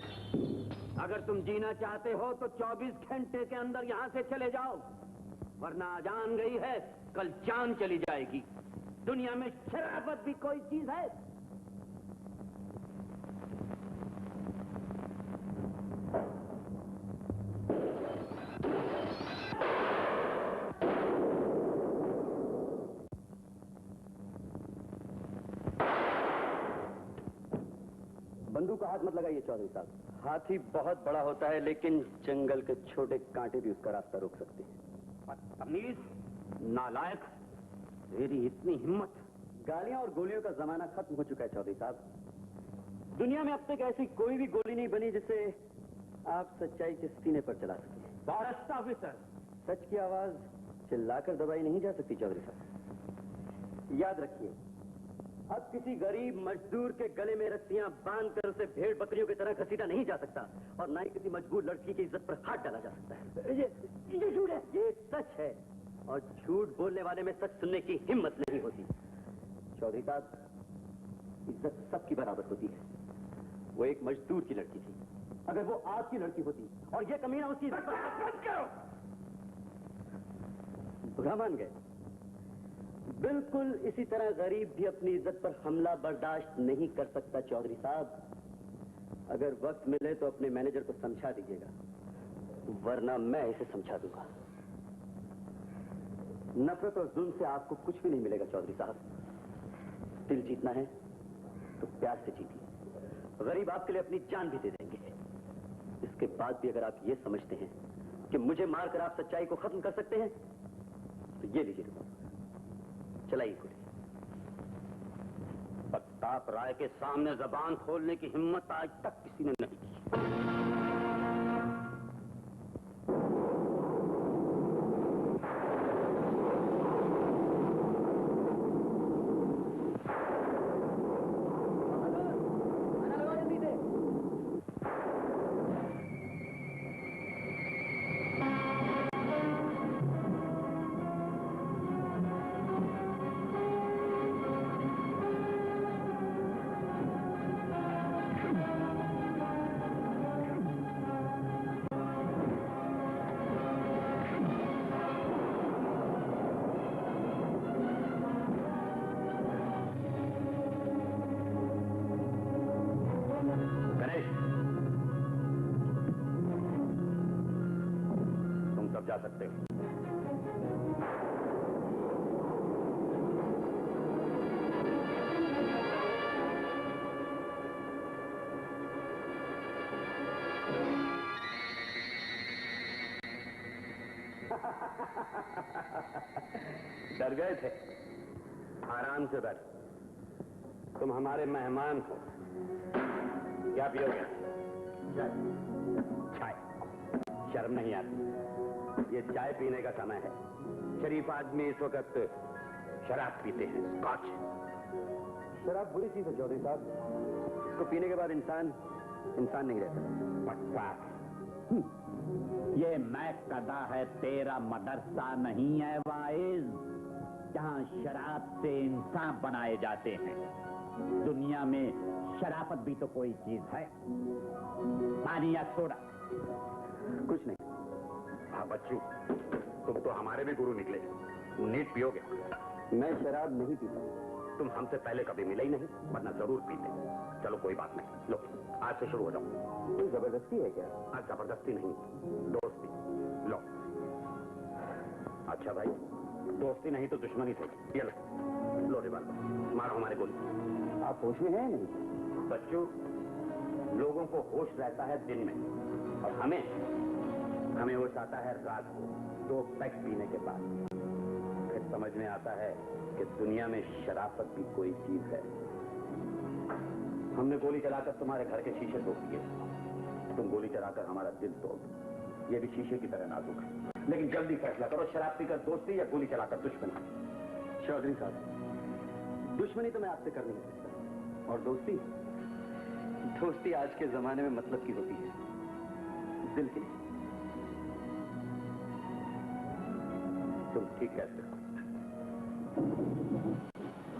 अगर तुम जीना चाहते हो तो 24 घंटे के अंदर यहां से चले जाओ, वरना जान गई है कल जान चली जाएगी। दुनिया में शराफत भी कोई चीज है? बंदूक को हाथ मत लगाइए चौधरी साहब। हाथी बहुत बड़ा होता है लेकिन जंगल के छोटे कांटे भी उसका रास्ता रोक सकते हैं। बदतमीज, नालायक, तेरी इतनी हिम्मत! गालियां और गोलियों का जमाना खत्म हो चुका है चौधरी साहब। दुनिया में अब तक ऐसी कोई भी गोली नहीं बनी जिसे आप सच्चाई के सीने पर चला सके। फॉरेस्ट ऑफिसर, सच की आवाज चिल्लाकर दबाई नहीं जा सकती चौधरी साहब। याद रखिए, अब किसी गरीब मजदूर के गले में रस्सियां बांधकर उसे भेड़ बकरियों की तरह घसीटा नहीं जा सकता, और न ही किसी मजबूर लड़की की इज्जत पर हाथ डाला जा सकता है। ये झूठ है, ये सच है, और झूठ बोलने वाले में सच सुनने की हिम्मत नहीं होती। चौधरी साहब, इज्जत सबकी बराबर होती है। वो एक मजदूर की लड़की थी, अगर वो आपकी लड़की होती और ये कमीना उसकी इज्जत पर हाथ मत करो। बुरा मान गए? बिल्कुल इसी तरह गरीब भी अपनी इज्जत पर हमला बर्दाश्त नहीं कर सकता चौधरी साहब। अगर वक्त मिले तो अपने मैनेजर को समझा दीजिएगा, वरना मैं इसे समझा दूंगा। नफरत और जुल्म से आपको कुछ भी नहीं मिलेगा चौधरी साहब। दिल जीतना है तो प्यार से जीतिए। गरीब आपके लिए अपनी जान भी दे देंगे। इसके बाद भी अगर आप ये समझते हैं कि मुझे मारकर आप सच्चाई को खत्म कर सकते हैं, तो ये लीजिए रिवॉल्वर, चलाइए गोली। प्रताप राय के सामने जबान खोलने की हिम्मत आज तक किसी ने नहीं की। जा सकते हो। डर गए थे? आराम से बैठ। तुम हमारे मेहमान हो। क्या पियोगे? चाय। शर्म नहीं आती? ये चाय पीने का समय है। शरीफ आदमी इस वक्त शराब पीते हैं, स्कॉच। शराब बुरी चीज है चौधरी साहब, इसको पीने के बाद इंसान नहीं रहता। बकवास। ये मैं कदा है तेरा मदरसा नहीं है वाइज, जहां शराब से इंसान बनाए जाते हैं। दुनिया में शराफत भी तो कोई चीज है। पानी या सोडा? कुछ नहीं। हाँ बच्चू, तुम तो हमारे भी गुरु निकले। नीट पियोगे? मैं शराब नहीं पीता। तुम हमसे पहले कभी मिले ही नहीं, वरना जरूर पीते। चलो कोई बात नहीं, लो आज से शुरू हो जाओ। कोई जबरदस्ती है क्या? आज जबरदस्ती नहीं, दोस्ती। लो। अच्छा भाई, दोस्ती नहीं तो दुश्मनी से। ये लो रिवाल्वर, मारो हमारे गोली। आप होश में हैं नहीं? बच्चों, लोगों को होश रहता है दिन में, और हमें होश आता है रात को 2 पैक पीने के बाद। फिर समझ में आता है कि दुनिया में शराफत भी कोई चीज है। हमने गोली चलाकर तुम्हारे घर के शीशे तोड़ दिए, तुम गोली चलाकर हमारा दिल तोड़। ये भी शीशे की तरह नाजुक है। लेकिन जल्दी फैसला करो, शराब पीकर दोस्ती या गोली चलाकर दुश्मनी। चौधरी साहब, दुश्मनी तो मैं आपसे कर नहीं सकता, और दोस्ती आज के जमाने में मतलब की होती है, दिल की। तुम ठीक कहते हो।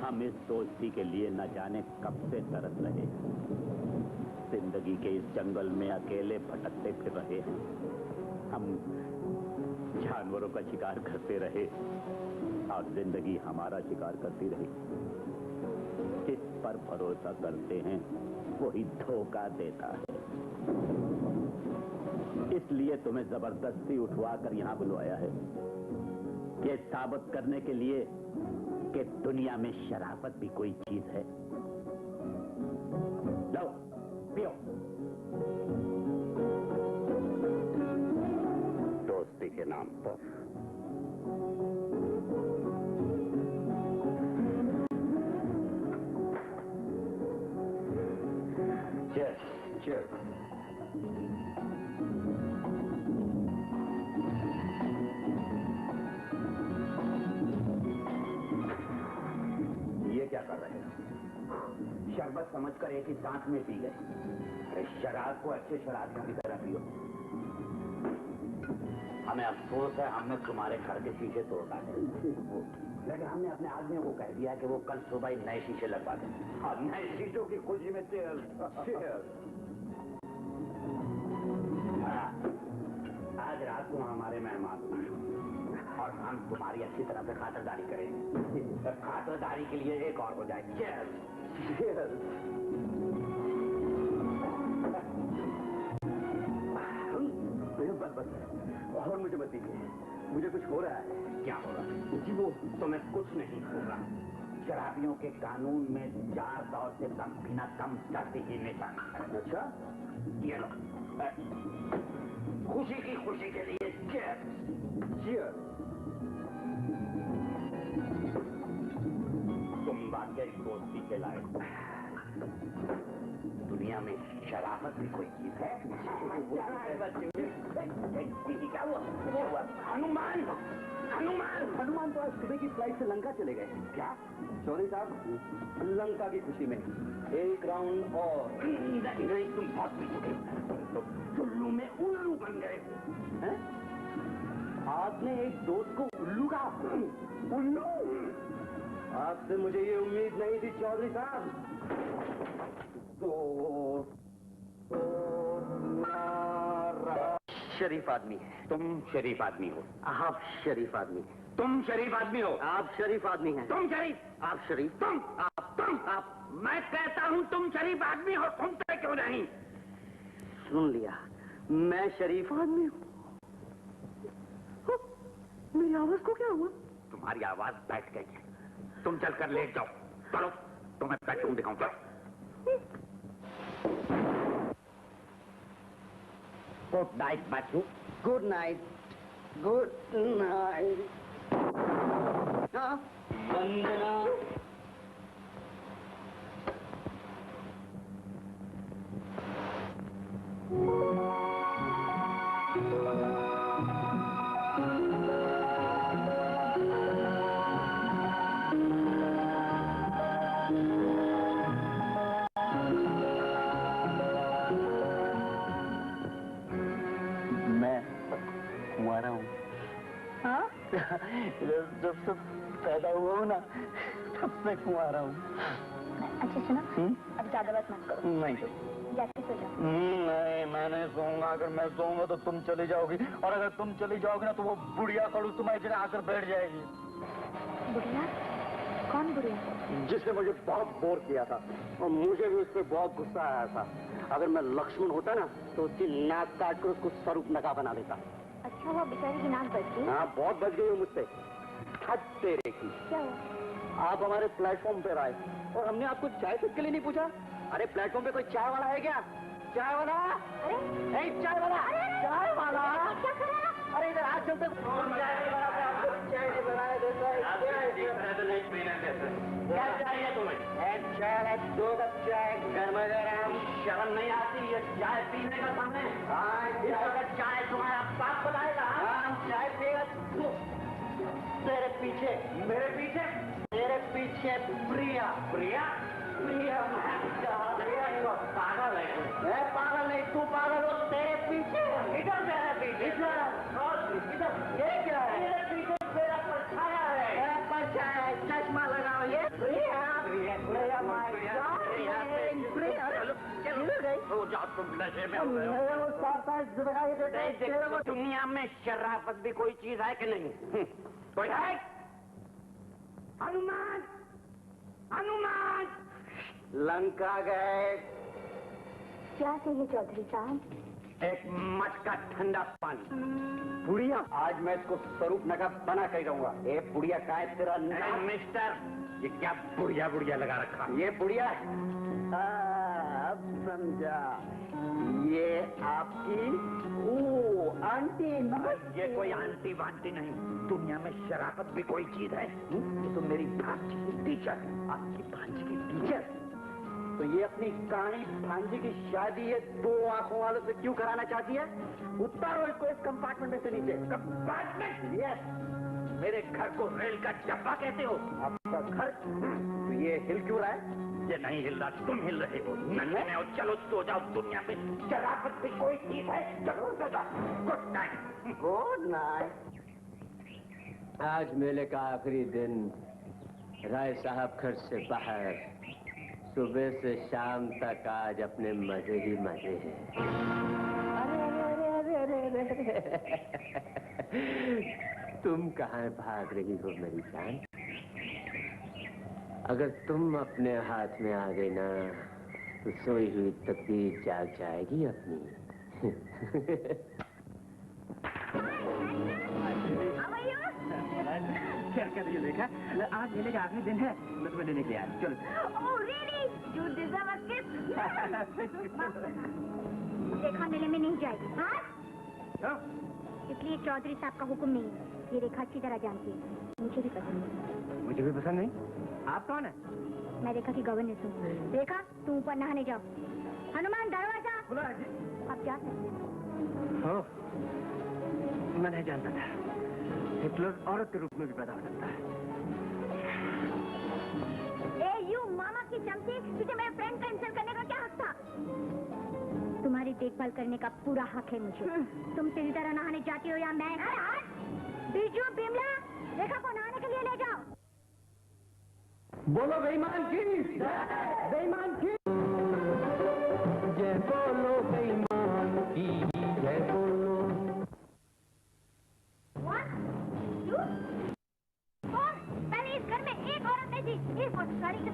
हम इस दोस्ती के लिए न जाने कब से तरस रहे हैं। जिंदगी के इस जंगल में अकेले भटकते फिर रहे हैं। हम जानवरों का शिकार करते रहे और जिंदगी हमारा शिकार करती रही। जिस पर भरोसा करते हैं वही धोखा देता है। इसलिए तुम्हें जबरदस्ती उठवा कर यहाँ बुलवाया है, ये साबित करने के लिए कि दुनिया में शराफत भी कोई चीज है। लो पियो। दोस्ती के नाम पर। Cheers. Cheers. ये क्या कर रहे हो? शरबत समझकर एक ही सांस में पी गए। अरे शराब को अच्छे शराबियों की तरह पियो। हमें अफसोस है हमने तुम्हारे घर के शीशे तोड़ डाले, लेकिन हमने अपने आदमी को कह दिया कि वो कल सुबह ही नए शीशे लगवा दें। हाँ, नए शीशों की खुशी में आज रात को हमारे मेहमान और हम तुम्हारी अच्छी तरह से खातिरदारी करेंगे। खातिरदारी के लिए एक और हो जाए। बस और मुझे मत दीजिए, मुझे कुछ हो रहा है। क्या हो रहा है? जी वो तुम्हें कुछ नहीं होगा। शराबियों के कानून में 4 दौर से कम पीना कम करते ही निशाना है। अच्छा, ये लो खुशी की खुशी के लिए चीयर्स। तुम वाकई दोस्ती के लायक। दुनिया में शराफत भी कोई चीज है। क्या हुआ? हनुमान तो आज सुबह की फ्लाइट से लंका चले गए। क्या? चौधरी साहब, लंका की खुशी में 1 राउंड और। नहीं, तुम बहुत पीछे तो चुल्लू में उल्लू बन गए हैं? आपने एक दोस्त को उल्लू कहा? उल्लू? आपसे मुझे ये उम्मीद नहीं थी चौधरी साहब। शरीफ आदमी है। तुम शरीफ आदमी हो। आप शरीफ आदमी। तुम शरीफ आदमी हो। आप शरीफ आदमी हैं। तुम शरीफ। आप शरीफ। तुम। मैं कहता हूँ तुम शरीफ आदमी हो, सुनते क्यों नहीं? सुन लिया, मैं शरीफ आदमी हूँ। मेरी आवाज को क्या हुआ? तुम्हारी आवाज बैठ गई है। तुम चलकर लेट जाओ। चलो तुम्हें बेडरूम दिखाऊं। चलो। गुड नाइट बच्चू। Good night. Good night. Vandana. जब से पैदा हुआ हूँ ना तब से कुंवारा हूँ। अच्छा सुनो, अब ज्यादा बात मत करो। नहीं जाके सो जाओ। नहीं, मैं नहीं सोऊंगा। अगर मैं सोऊंगा तो तुम चली जाओगी, और अगर तुम चली जाओगी ना तो वो बुढ़िया खड़ू तुम्हारी जगह आकर बैठ जाएगी। बुढ़िया? कौन बुढ़िया? जिसने मुझे बहुत बोर किया था और मुझे भी उस पर बहुत गुस्सा आया था। अगर मैं लक्ष्मण होता ना तो उसकी नाक काट कर उसको स्वरूपनखा बना देता। अच्छा हुआ बेचारी की नाक बच गई। हाँ, बहुत बच गई हो मुझसे। हद तेरे की। क्या हुआ? आप हमारे प्लेटफॉर्म पे आए और हमने आपको चाय तक के लिए नहीं पूछा। अरे प्लेटफॉर्म पे कोई चाय वाला है क्या? चाय वाला? अरे चाय वाला? चाय वाला? क्या करा? अरे इधर आज चलते चाय नहीं बनाया देता है। क्या चाहिए तुम्हें? एक चाय, 2 कप चाय, गर्मा गर्म। शर्म नहीं आती ये चाय पीने का सामने? हाँ, इस वक्त चाय तुम्हारा बाप बनाएगा। चाय पिएगा तू। तेरे पीछे, मेरे पीछे? तेरे पीछे प्रिया। प्रिया? प्रिया पागल है। मैं पागल नहीं, तू पागल हो। तेरे पीछे इधर मेरे पीछे। इधर ये क्या है? मेरे पीछे मेरा परछाया है। मेरा परछाया है, चश्मा लगाओ। ये प्रिया, प्रिया, प्रिया, प्रिया। चलो गई। हो जाओ तुम नशे में हो गए हो। देखो दुनिया में शराफत भी कोई चीज है कि नहीं? कोई है? हनुमान, हनुमान लंका गए। क्या चाहिए चौधरी साहब? एक मटका ठंडा पानी। बुढ़िया, आज मैं इसको स्वरूपनखा बना कर रहूंगा। ए बुढ़िया का है तेरा नाम? मिस्टर, ये क्या बुढ़िया बुढ़िया लगा रखा? ये बुढ़िया है। अब समझा। ये आपकी आंटी ना? ये कोई आंटी वांटी नहीं। दुनिया में शराफत भी कोई चीज है? ये तो मेरी भांजी की टीचर। आपकी भांजी की टीचर? तो ये अपनी कहानी भांजी की शादी ये 2 आंखों वालों से क्यों कराना चाहती है? उतारो इसको इस कंपार्टमेंट में से नीचे। कंपार्टमेंट? यस। मेरे घर को रेल का डब्बा कहते हो? आपका घर? तो ये हिल क्यों रहा है? ये नहीं हिल रहा, तुम हिल रहे हो। नशे में हो, चलो सो जाओ। दुनिया में शराफत भी कोई चीज है? चलो सो जाओ। Good night. Good night. आज मेले का आखिरी दिन। राय साहब घर से बाहर। सुबह से शाम तक आज अपने मजे ही मजे हैं। अरे तुम कहाँ भाग रही हो मेरी जान? अगर तुम अपने हाथ में आ गई ना तो सोई हुई तकदीर जाग जाएगी अपनी। क्या कर रही हो देखा? आज मेले का आखिरी दिन है, मैं तुम्हें लेने के लिए आया। चलो। Oh really? You deserve a kiss. रेखा मेले में नहीं जाएगी। हाँ? इसलिए चौधरी साहब का हुक्म नहीं है। ये रेखा अच्छी तरह जानती है। मुझे भी पसंद है। मुझे भी पसंद नहीं। आप कौन है? मैं रेखा की गवर्नेंस हूँ। रेखा तुम ऊपर नहाने जाओ। हनुमान दरवाजा खुला है जी। अब जा सकते हो, मैं नहीं जानता था हिटलर औरत के रूप में भी पैदा हो सकता है। ए यू मामा की चमची, तुझे मेरे फ्रेंड का इंसल्ट करने का क्या हक था? तुम्हारी देखभाल करने का पूरा हक है मुझे। तुम सीधी तरह नहाने जाती हो या मैं? बीजू बिमला, रेखा को नहाने के लिए ले जाओ। बोलो बेईमान की, बेईमान की जय बोलो, बेईमान की जय बोलो। 1 2 4 पहले इस घर में एक औरत नहीं थी। इस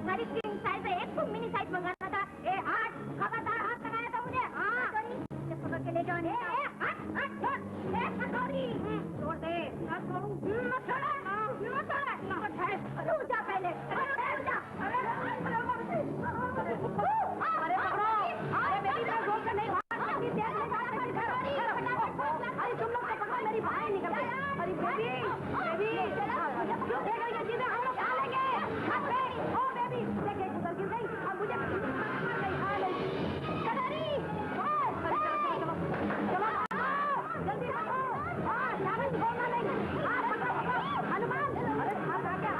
सारी किंग साइज है, एक तो मिनी साइज मंगाना था। ए हाथ खबरदार, हाथ लगाया था मुझे। हाँ पकड़ के ले जाओ। छोड़ दे। जा पहले। अरे तुम लोग पकड़ो, मेरी भाई निकल गई। अरे बेबी, बेबी, ये चीजें हम लोग खा लेंगे। ओ बेबी, लेके गुजर गिर गई। अब मुझे कनारी, चलो जल्दी भागो। हाँ, बोलना नहीं। हाँ, हनुमान, अरे हाथ आके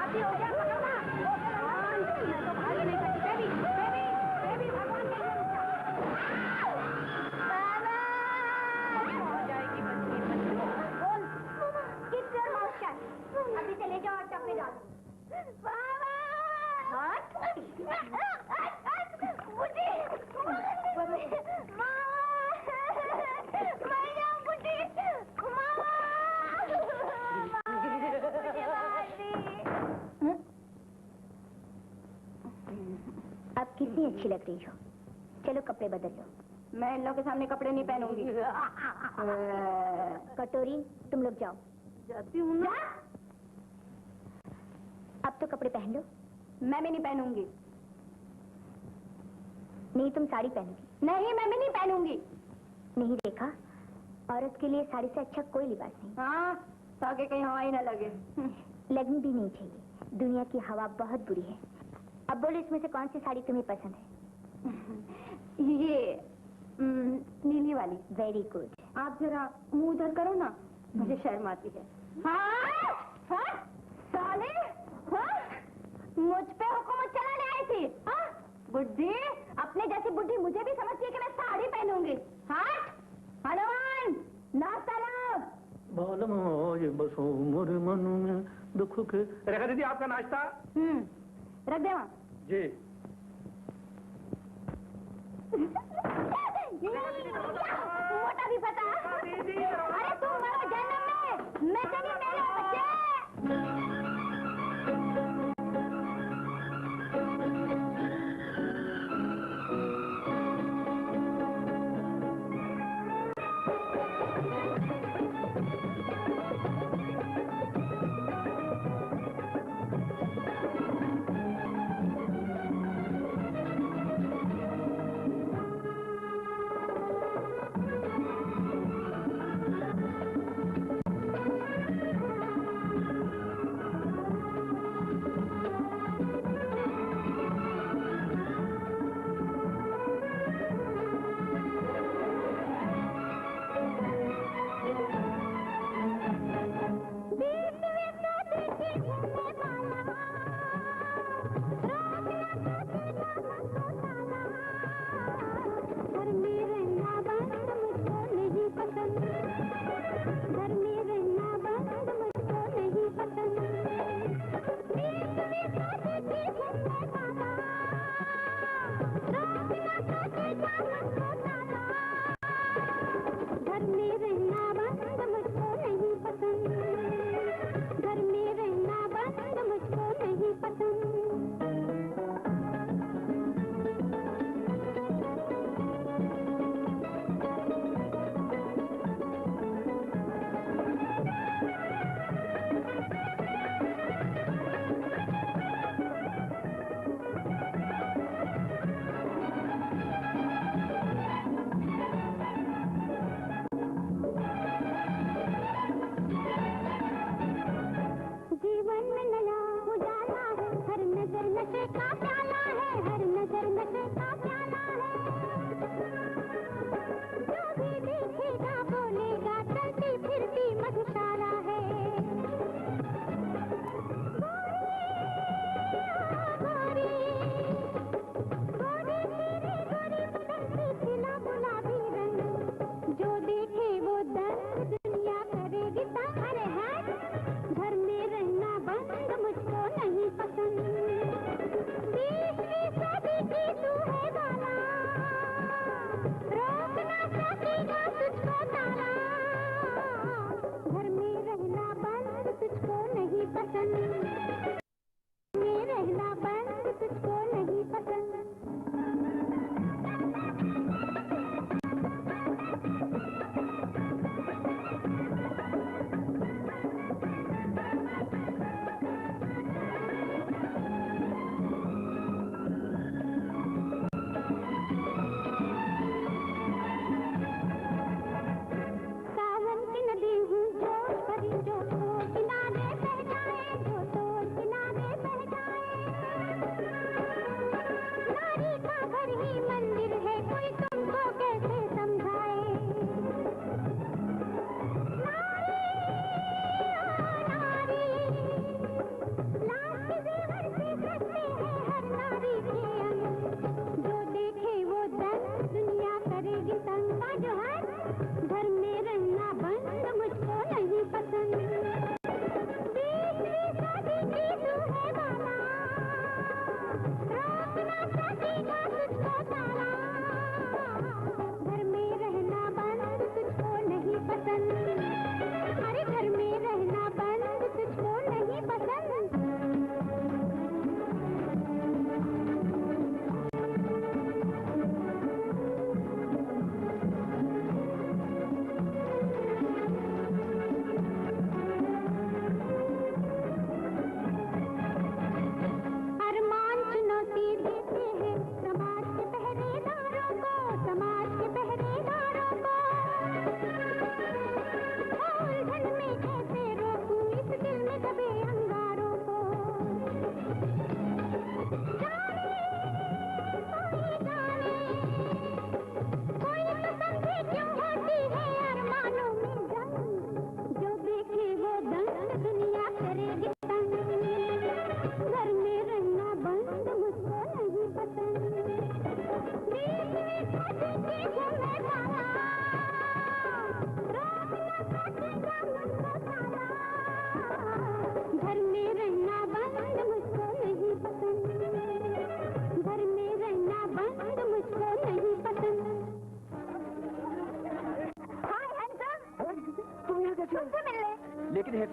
अब कितनी अच्छी लग रही हो। चलो कपड़े बदल लो। मैं इन लोगों के सामने कपड़े नहीं पहनूंगी। कटोरी तुम लोग जाओ। जाती हूँ ना। अब तो कपड़े पहन लो। मैं भी नहीं पहनूंगी। नहीं तुम साड़ी पहनोगी। नहीं मैं भी नहीं पहनूंगी। नहीं देखा, औरत के लिए साड़ी से अच्छा कोई लिबास नहीं। हाँ, ताकि कहीं हवा ही ना लगे। लगनी भी नहीं चाहिए। दुनिया की हवा बहुत बुरी है। अब बोलो इसमें से कौन सी साड़ी तुम्हें पसंद है? ये नीली वाली। Very good. आप जरा मुंह उधर करो ना, मुझे शर्म आती है। हाँ? हाँ? साले? हाँ? मुझ पे हुकूमत चलाने आई थी? हाँ? बुड्ढी, अपने जैसी बुड्ढी मुझे भी समझती है कि मैं साड़ी पहनूंगी। हाँ? हनुमान, नाश्ता लो। बालम हो ये बसो मोरे मन में दुख के। रेखा दीदी आपका नाश्ता? रख दे वहाँ। जी। मोटा भी पता। अरे तुम मरो जन्म में, मैं तेरी मेरे बच्चे।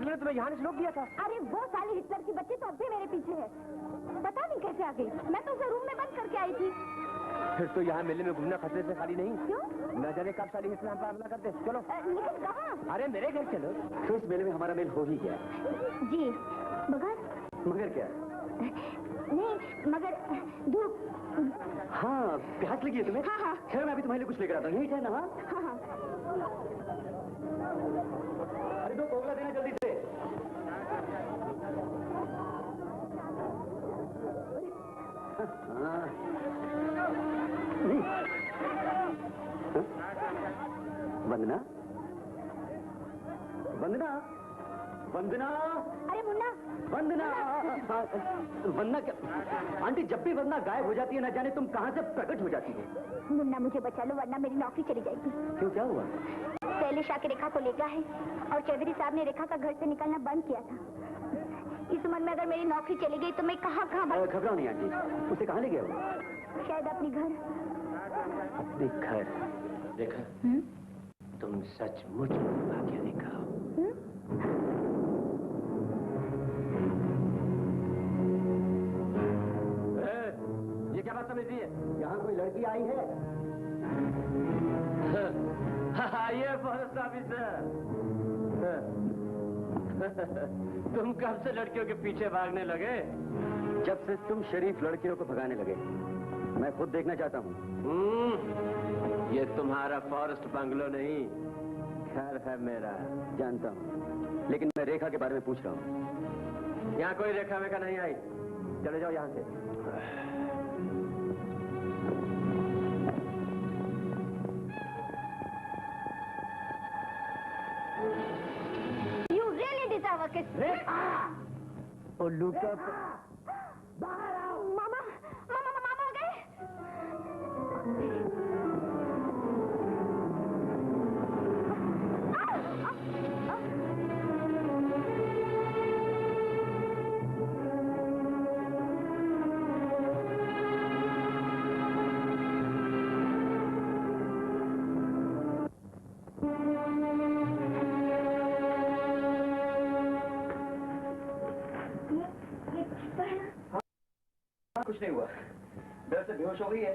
हिटलर ने तुम्हें यहाँ से रोक दिया था। अरे वो साली हिटलर की बच्ची तो अब भी मेरे पीछे है, पता नहीं कैसे आ गई। मैं तो उसे रूम में बंद करके आई थी। फिर तो यहाँ मेले में घूमना खतरे से खाली नहीं। क्यों? न जाने कब साली हिटलर हम पर हमला करते। चलो। लेकिन कहाँ? अरे मेरे घर चलो। तो इस मेले में हमारा मेल हो ही गया। जी मगर क्या? नहीं मगर धूप। हाँ, प्यास लगी है तुम्हें? हाँ हाँ। खैर मैं अभी तुम्हारे लिए कुछ लेकर आता हूँ, यही है ना? हाँ हाँ। अरे दो कोगला देना जल्दी से। हाँ। वंदना, वंदना, वंदना। अरे मुन्ना। वंदना, वंदना क्या? आंटी, जब भी वंदना गायब हो जाती है ना जाने तुम कहाँ से प्रकट हो जाती हो। मुन्ना मुझे बचा लो वरना मेरी नौकरी चली जाएगी। क्यों, क्या हुआ? शैलेश आके रेखा को ले गया है और चौधरी साहब ने रेखा का घर से निकलना बंद किया था। इस उम्र में अगर मेरी नौकरी चली गई तो मैं कहाँ घबराओ नहीं आंटी, उसे कहाँ ले गया वो? शायद अपने घर। अपने घर? देखा, तुम सचमुच भाग्य दिखाओ। ये क्या बात समझती है? यहाँ कोई लड़की आई है? ये फॉरेस्ट ऑफिसर। तुम कब से लड़कियों के पीछे भागने लगे? जब से तुम शरीफ लड़कियों को भगाने लगे। मैं खुद देखना चाहता हूँ। ये तुम्हारा फॉरेस्ट बंगलो नहीं, घर है मेरा। जानता हूँ, लेकिन मैं रेखा के बारे में पूछ रहा हूँ। यहाँ कोई रेखा वेखा नहीं आई। चले जाओ यहाँ से। You really deserve a kiss. रेखा! उल्लू का मामा मामा मामा आ गए। कुछ नहीं हुआ, डर से बेहोश हो गई है।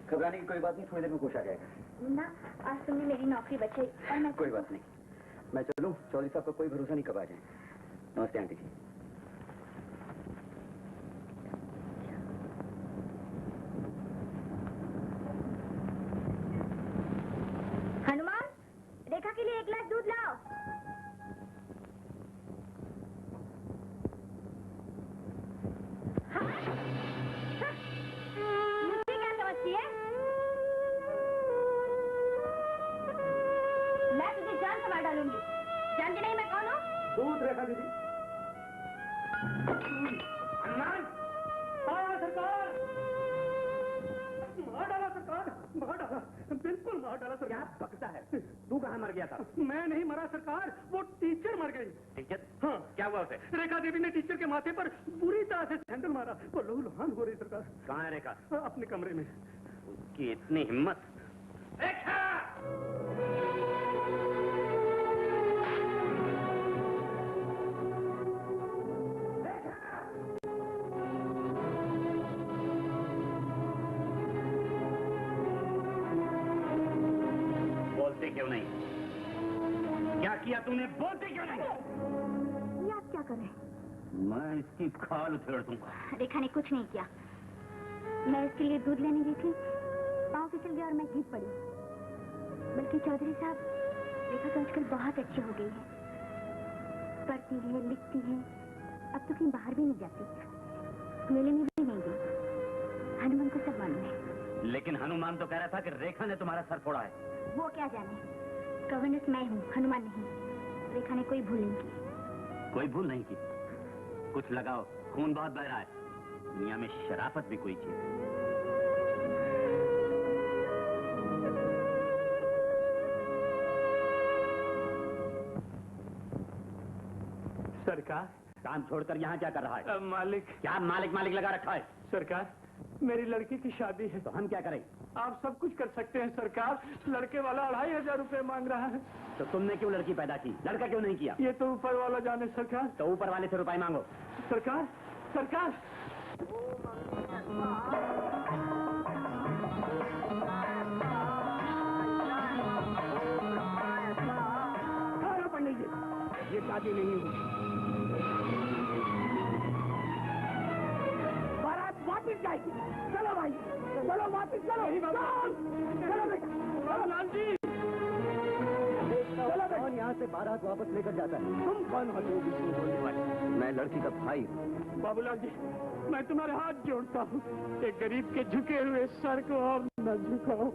घबराने की कोई बात नहीं, थोड़ी देर में होश आ जाएगा। मुन्ना, आज तुमने मेरी नौकरी बचाई और मैं कोई बात नहीं, मैं चलूं? चौधरी साहब का कोई भरोसा नहीं कब आ जाए। नमस्ते आंटी जी। हनुमान, रेखा के लिए एक गिलास दूध लाओ। मुझे क्या समझती है? मैं तुझे जान से मार डालूंगी। जानती नहीं मैं कौन हूँ? दूध रेखा दीदी। हनुमान, सरकार मार डाला, सरकार मार डाला, बिल्कुल मार डाला सरकार। क्या बकता है? तू कहाँ मर गया था? मैं नहीं मरा सरकार, वो टीचर मर गई। टीचर? हाँ, क्या हुआ उसे? रेखा देवी ने टीचर के माथे पर बुरी तरह से सैंडल मारा, वो लहूलुहान हो रही सरकार। कहाँ है रेखा? अपने कमरे में। उसकी इतनी हिम्मत। रेखा! बोलते क्यों नहीं? क्या किया तूने? बोलते क्यों नहीं? ये आप क्या कर रहे हैं? मैं इसकी खाल उधेड़ दूंगा। रेखा ने कुछ नहीं किया। मैं इसके लिए दूध लेने गई थी, पाँव फिसल गया और मैं गिर पड़ी। बल्कि चौधरी साहब, रेखा तो आजकल बहुत अच्छी हो गई है। पढ़ती है, लिखती है, अब तो कहीं बाहर भी नहीं जाती, मेले में भी नहीं गई। हनुमान को सब मालूम है। लेकिन हनुमान तो कह रहा था कि रेखा ने तुम्हारा सर फोड़ा है। वो क्या जाने, गवर्नेंस मैं हूँ, हनुमान नहीं। रेखा ने कोई भूल नहीं की। कोई भूल नहीं की? कुछ लगाओ, खून बहुत बह रहा है। दुनिया में शराफत भी कोई चीज है। सरकार, काम छोड़कर यहाँ क्या कर रहा है? मालिक। क्या मालिक मालिक लगा रखा है? सरकार, मेरी लड़की की शादी है। तो हम क्या करें? आप सब कुछ कर सकते हैं सरकार। लड़के वाला 2500 रुपए मांग रहा है। तो तुमने क्यों लड़की पैदा की, लड़का क्यों नहीं किया? ये तो ऊपर वाला जाने सरकार। तो ऊपर वाले से रुपए मांगो। सरकार सरकार पंडित जी, ये शादी नहीं हुई। बारात वापिस जाएगी। चलो भाई, चलो वापिस चलो। चलो बेटा, चलो लाल जी, चलो बेटा। यहाँ से बारात वापस लेकर जाता है। तुम कौन हो लोग इसमें बोलने वाले? मैं लड़की का भाई। बाबूलाल जी, मैं तुम्हारे हाथ जोड़ता हूँ, एक गरीब के झुके हुए सर को और न झुकाओ।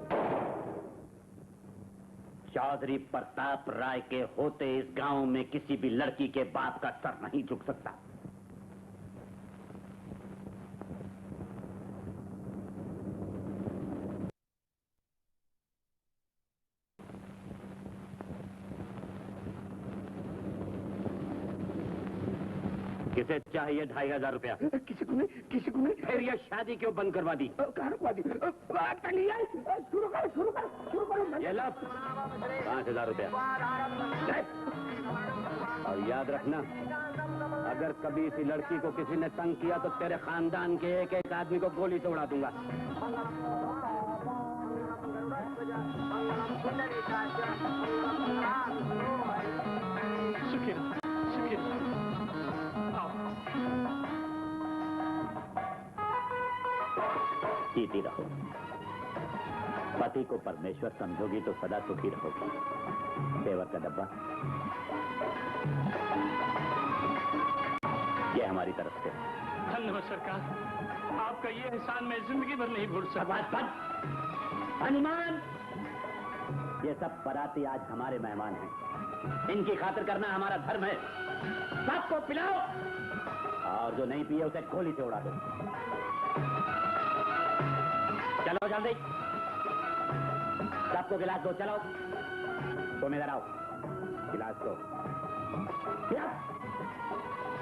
चौधरी प्रताप राय के होते इस गांव में किसी भी लड़की के बाप का सर नहीं झुक सकता। किसे चाहिए 2500 रुपया? किसी को नहीं। फिर यह शादी क्यों बंद करवा दी? कहाँ रुकवा दी? शुरू करो। ये लो 5000 रुपया। और याद रखना, अगर कभी इसी लड़की को किसी ने तंग किया तो तेरे खानदान के एक एक आदमी को गोली से उड़ा दूंगा। शुक्रिया। जीती रहो। पति को परमेश्वर समझोगी तो सदा सुखी रहोगी। सेवर का डब्बा ये हमारी तरफ से। धन्यवाद सरकार, आपका ये एहसान मैं जिंदगी भर नहीं भूल सकता। हनुमान, ये सब बराती आज हमारे मेहमान हैं। इनकी खातिर करना हमारा धर्म है। सबको पिलाओ और जो नहीं पिए उसे गोली से उड़ा दो। चलो जल्दी, सबको गिलास दो। चलो तुम इधर आओ, गिलास दो।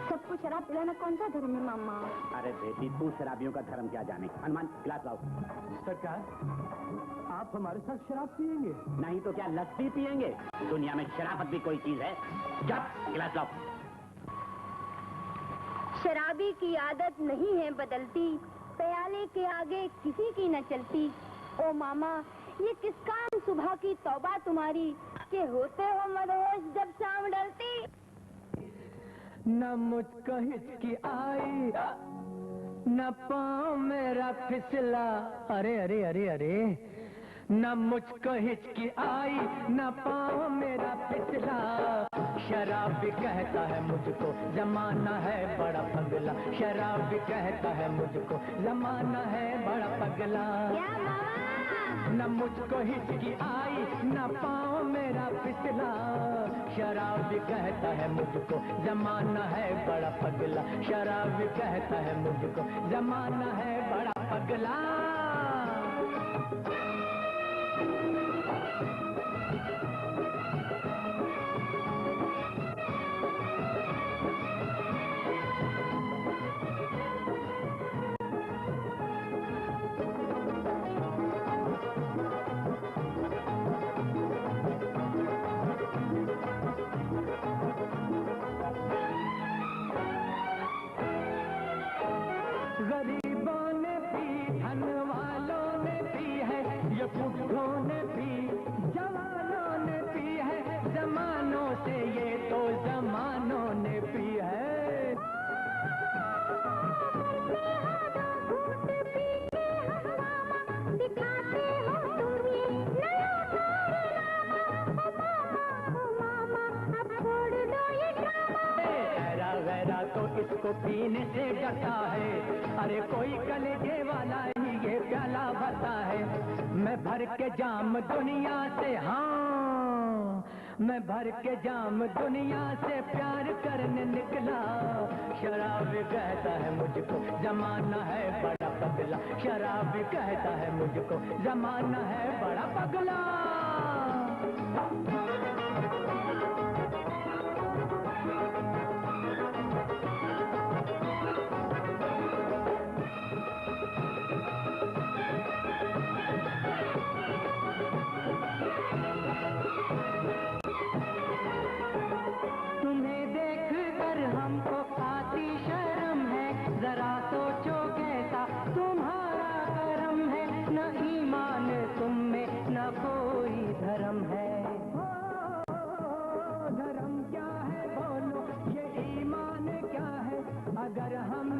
सबको शराब पिलाना कौन सा धर्म है मामा? अरे बेटी, तू शराबियों का धर्म क्या जाने। हनुमान, गिलास लाओ। सरकार, आप हमारे साथ शराब पिएंगे? नहीं तो क्या लस्सी पिएंगे? दुनिया में शराबत भी कोई चीज है? जब गिलास लाओ। शराबी की आदत नहीं है बदलती, प्याले के आगे किसी की न चलती। ओ मामा, ये किस काम सुबह की तौबा तुम्हारी, कि होते हो मदहोश जब शाम डलती। न मुझको हिचकी आई, न पाँव मेरा फिसला। अरे अरे अरे अरे, न मुझको हिचकी आई, न पाँव मेरा फिसला। शराब भी कहता है मुझको जमाना है बड़ा पगला। शराब भी कहता है मुझको जमाना है बड़ा पगला। न मुझको हिचकी आई, न पाँव मेरा फिसला। शराब भी कहता है मुझको जमाना है बड़ा पगला। शराब भी कहता है मुझको जमाना है बड़ा पगला। गरीबों ने पी, धन वालों ने पी है, ये बुढ़ों ने पी, जवानों ने पी है, जमानों से ये तो जमानों ने पी है। दिखाते हो तुम ये नया कारनामा, मामा अब छोड़ दो ये ड्रामा। गहरा गहरा तो इसको पीने से डरता है, अरे कोई कलेजे वाला ही ये प्याला भरता है। मैं भर के जाम दुनिया से, हाँ मैं भर के जाम दुनिया से प्यार करने निकला। शराब कहता है मुझको जमाना है बड़ा पगला। शराब कहता है मुझको जमाना है बड़ा पगला।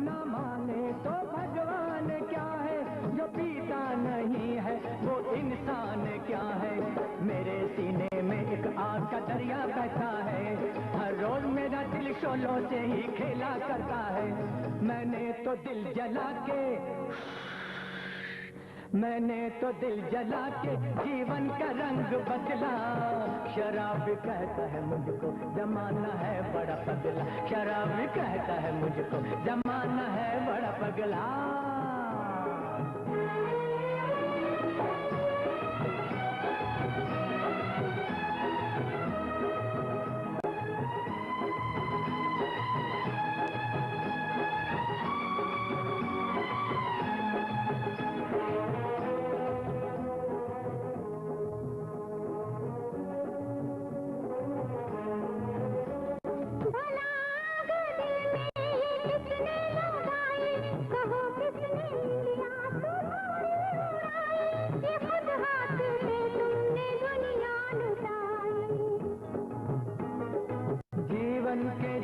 न माने तो भगवान क्या है, जो पीता नहीं है वो इंसान क्या है। मेरे सीने में एक आग का दरिया बहता है, हर रोज मेरा दिल शोलों से ही खेला करता है। मैंने तो दिल जला के जीवन का रंग बदला। शराब कहता है मुझको जमाना है बड़ा पगला, शराब कहता है मुझको जमाना है बड़ा पगला।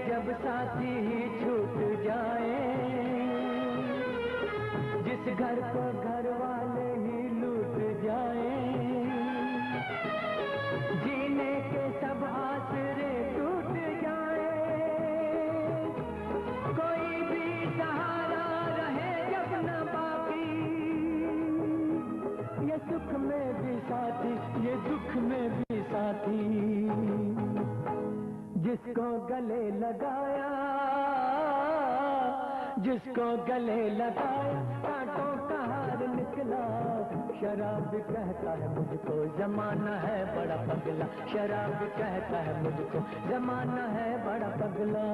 जब साथी ही छूट जाए, जिस घर को घर वाले ही लूट जाए, जीने के सब आसरे टूट जाए, कोई भी सहारा रहे जब न बाकी, ये सुख में भी साथी ये दुख में भी साथी। जिसको गले लगाया कांटों का हार निकला। शराब कहता है मुझको जमाना है बड़ा पगला, शराब कहता है मुझको जमाना है बड़ा पगला।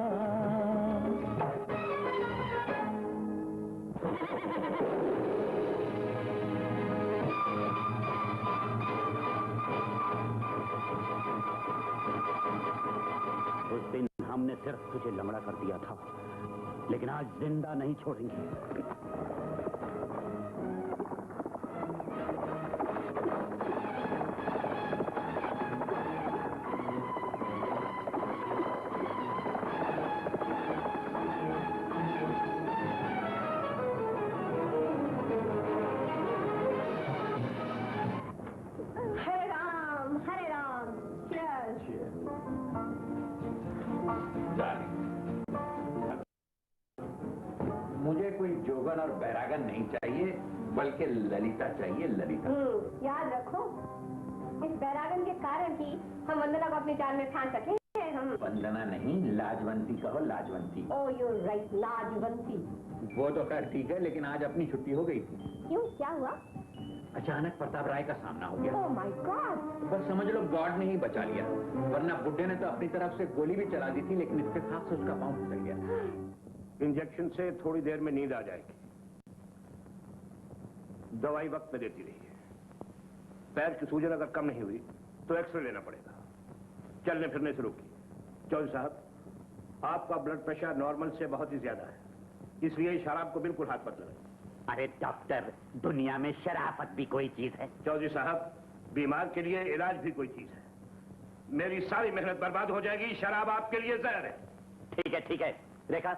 उस दिन हमने सिर्फ तुझे लंगड़ा कर दिया था, लेकिन आज जिंदा नहीं छोड़ेंगे। हरे राम। मुझे कोई जोगन और बैरागन नहीं चाहिए, बल्कि ललिता चाहिए, ललिता। याद रखो, इस बैरागन के कारण ही हम वंदना को अपनी जान में ठान सके। हम वंदना नहीं, लाजवंती कहो, लाजवंती। ओह यू राइट, लाजवंती। वो तो खैर ठीक है, लेकिन आज अपनी छुट्टी हो गई थी। क्यों, क्या हुआ? अचानक प्रताप राय का सामना हो गया। Oh my God. बस समझ लो गॉड ने ही बचा लिया, वरना बुड्ढे ने तो अपनी तरफ से गोली भी चला दी थी, लेकिन इत्तेफाक से उसका पांव फिसल गया। इंजेक्शन से थोड़ी देर में नींद आ जाएगी। दवाई वक्त में देती रहिए। पैर की सूजन अगर कम नहीं हुई तो एक्सरे लेना पड़ेगा। चलने फिरने से रोकिए। चौधरी साहब, आपका ब्लड प्रेशर नॉर्मल से बहुत ही ज्यादा है, इसलिए शराब को बिल्कुल हाथ मत लगाइए। अरे डॉक्टर, दुनिया में शराफत भी कोई चीज है? चौधरी साहब, बीमार के लिए इलाज भी कोई चीज है। मेरी सारी मेहनत बर्बाद हो जाएगी। शराब आपके लिए जहर है। ठीक है रेखा,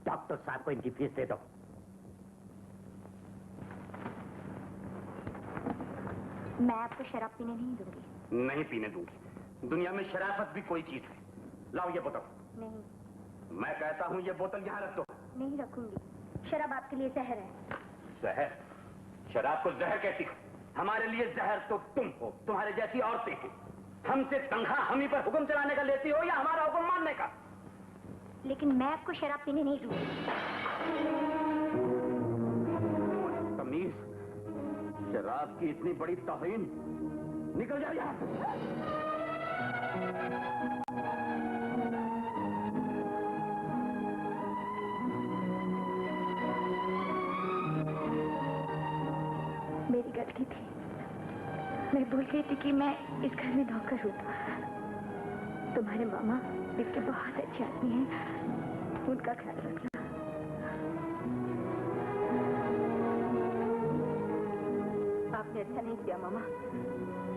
डॉक्टर साहब को इनकी फीस दे दो। मैं आपको शराब पीने नहीं दूंगी। नहीं पीने दूंगी। दुनिया में शराफत भी कोई चीज है। लाओ ये बोतल। नहीं। मैं कहता हूँ ये बोतल यहाँ रख दो। नहीं रखूंगी, शराब आपके लिए जहर है। जहर? शराब को जहर कैसी? हमारे लिए जहर तो तुम हो, तुम्हारे जैसी औरतें हैं। हमसे तनख्वाह हम ही पर हुक्म चलाने का लेती हो या हमारा हुक्म मानने का? लेकिन मैं आपको शराब पीने नहीं दूंगी। तमीज, शराब की इतनी बड़ी तौहीन, निकल जा यहाँ से। मेरी गलती थी, मैं भूल गई थी कि मैं इस घर में नौकर हूँ। तुम्हारे मामा इसके बहुत अच्छे आदमी हैं, उनका ख्याल रखना। आपने अच्छा नहीं किया मामा,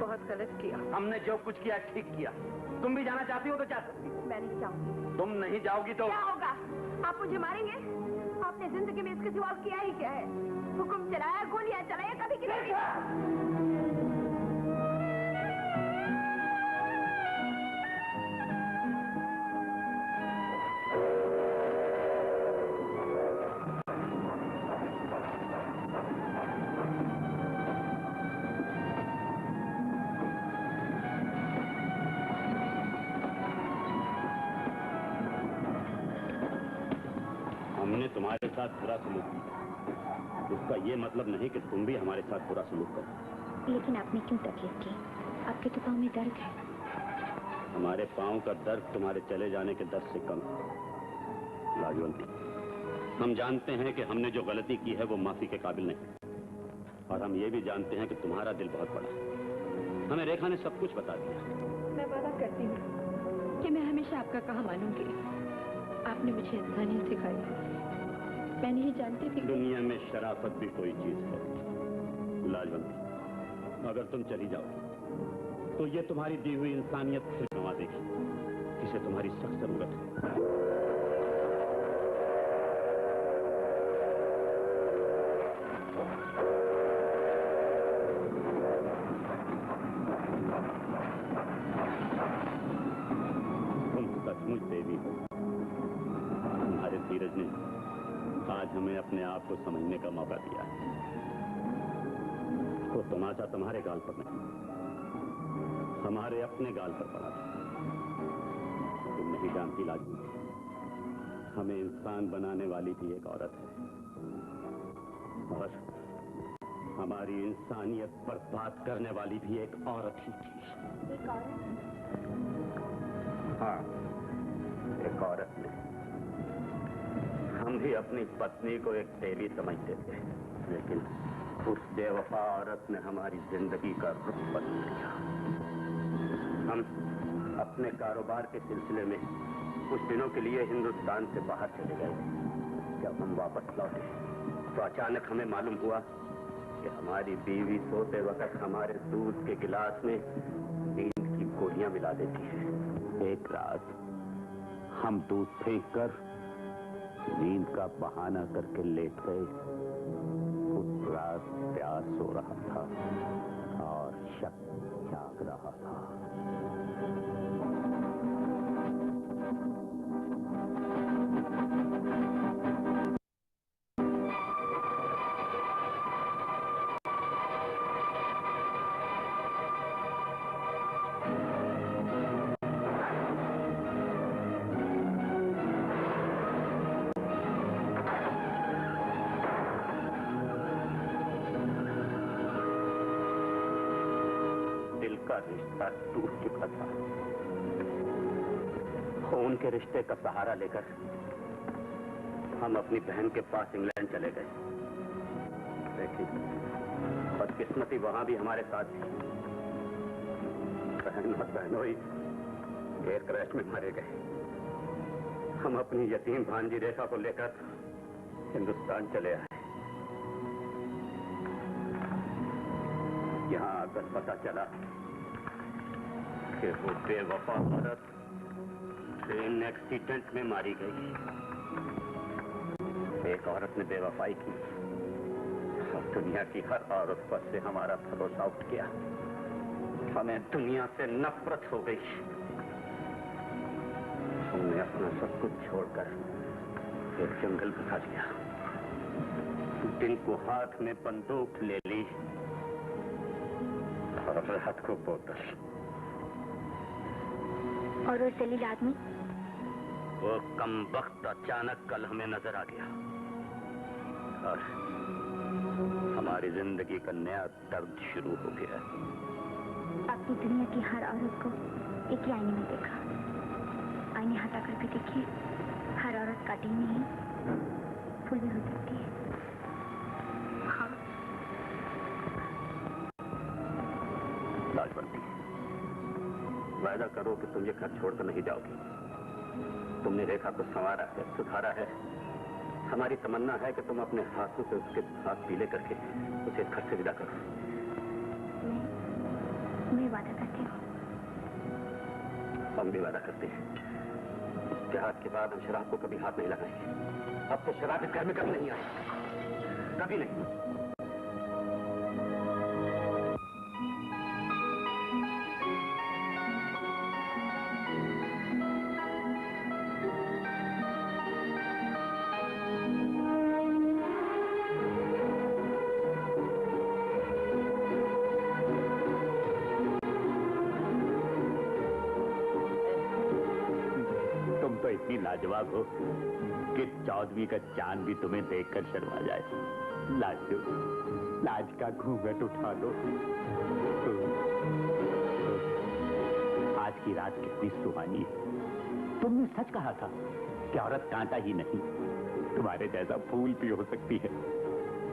बहुत गलत किया। हमने जो कुछ किया ठीक किया। तुम भी जाना चाहती हो तो जा सकती हो। मैं नहीं चाहूंगी। तुम नहीं जाओगी तो क्या होगा? आप मुझे मारेंगे? आपने जिंदगी में इसके सिवा किया ही क्या है? हुक्म चलाया, गोलियां चलाया, कभी की नहीं। हमने तुम्हारे साथ बुरा सलूक किया, इसका ये मतलब नहीं कि तुम भी हमारे साथ बुरा सलूक करो। लेकिन आपने क्यों तकलीफ की? आपके तो पाँव में दर्द है। हमारे पाँव का दर्द तुम्हारे चले जाने के दर्द से कम है। लाजवंती, हम जानते हैं कि हमने जो गलती की है वो माफी के काबिल नहीं, और हम ये भी जानते हैं कि तुम्हारा दिल बहुत बड़ा है। हमें रेखा ने सब कुछ बता दिया। मैं वादा करती हूँ कि मैं हमेशा आपका कहा मानूंगी। आपने मुझे इंसानियत सिखाई। मैं नहीं जानती थी दुनिया में शराफत भी कोई चीज है। लाजवंती, अगर तुम चली जाओ तो ये तुम्हारी दी हुई इंसानियत फिर गंवा देगी, जिसे तुम्हारी सख्त जरूरत है। तुम सचमुच देवी हो। तुम्हारे धीरज ने आज हमें अपने आप को समझने का मौका दिया है। तो तमाचा तुम्हारे गाल पर नहीं, हमारे अपने गाल पर पड़ा था। तुम नहीं जानती लाजमी, हमें इंसान बनाने वाली भी एक औरत है, और हमारी इंसानियत बर्बाद करने वाली भी एक औरत ही थी। एक औरत? हाँ, एक औरत ने। हम भी अपनी पत्नी को एक देवी समझते थे, लेकिन उस बेवफा औरत ने हमारी जिंदगी का रुख बदल दिया। हम अपने कारोबार के सिलसिले में कुछ दिनों के लिए हिंदुस्तान से बाहर चले गए। जब हम वापस लौटे तो अचानक हमें मालूम हुआ कि हमारी बीवी सोते वक्त हमारे दूध के गिलास में नींद की गोलियां मिला देती है। एक रात हम दूध फेंक कर नींद का बहाना करके लेट गए। उस रात प्यास सो रहा था और शक जाग रहा था। का रिश्ता टूट चुका था। खून के रिश्ते का सहारा लेकर हम अपनी बहन के पास इंग्लैंड चले गए, लेकिन बदकिस्मती वहां भी हमारे साथ थी। बहन और बहनोई एयर क्रैश में मारे गए। हम अपनी यतीम भांजी रेखा को लेकर हिंदुस्तान चले आए। यहाँ आकर पता चला कि वो बेवफा औरत ट्रेन एक्सीडेंट में मारी गई। एक औरत ने बेवफाई की और दुनिया की हर औरत पर से हमारा भरोसा उठ गया। हमें दुनिया से नफरत हो गई। हमने अपना सब कुछ छोड़कर एक जंगल बसा लिया। दिन को हाथ में बंदूक ले ली और रात को बोतल। और वो जलील आदमी? वो कमबख्त अचानक कल हमें नजर आ गया और हमारी जिंदगी का नया दर्द शुरू हो गया। आपने दुनिया की हर औरत को एक ही आईने में देखा। आईने हटा कर भी देखिए, हर औरत काटी नहीं फूल भी हो सकती है। हाँ। लाजवंती, वादा करो कि तुम ये घर छोड़कर नहीं जाओगी। तुमने रेखा को संवारा है, सुधारा है। हमारी तमन्ना है कि तुम अपने हाथों से उसके हाथ पीले करके उसे घर से विदा करो। मैं वादा करती हूँ। हम भी वादा करते हैं। उसके हाथ के बाद हम शराब को कभी हाथ नहीं लगाएंगे। अब तो शराब इस घर में कभी नहीं आएगी, कभी नहीं। इतनी लाजवाब हो कि चौदहवीं का चांद भी तुम्हें देखकर शर्मा जाए। लाजो, लाज का घूंघट उठा दो। आज की रात कितनी सुहानी है। तुमने सच कहा था कि औरत कांटा ही नहीं, तुम्हारे जैसा फूल भी हो सकती है।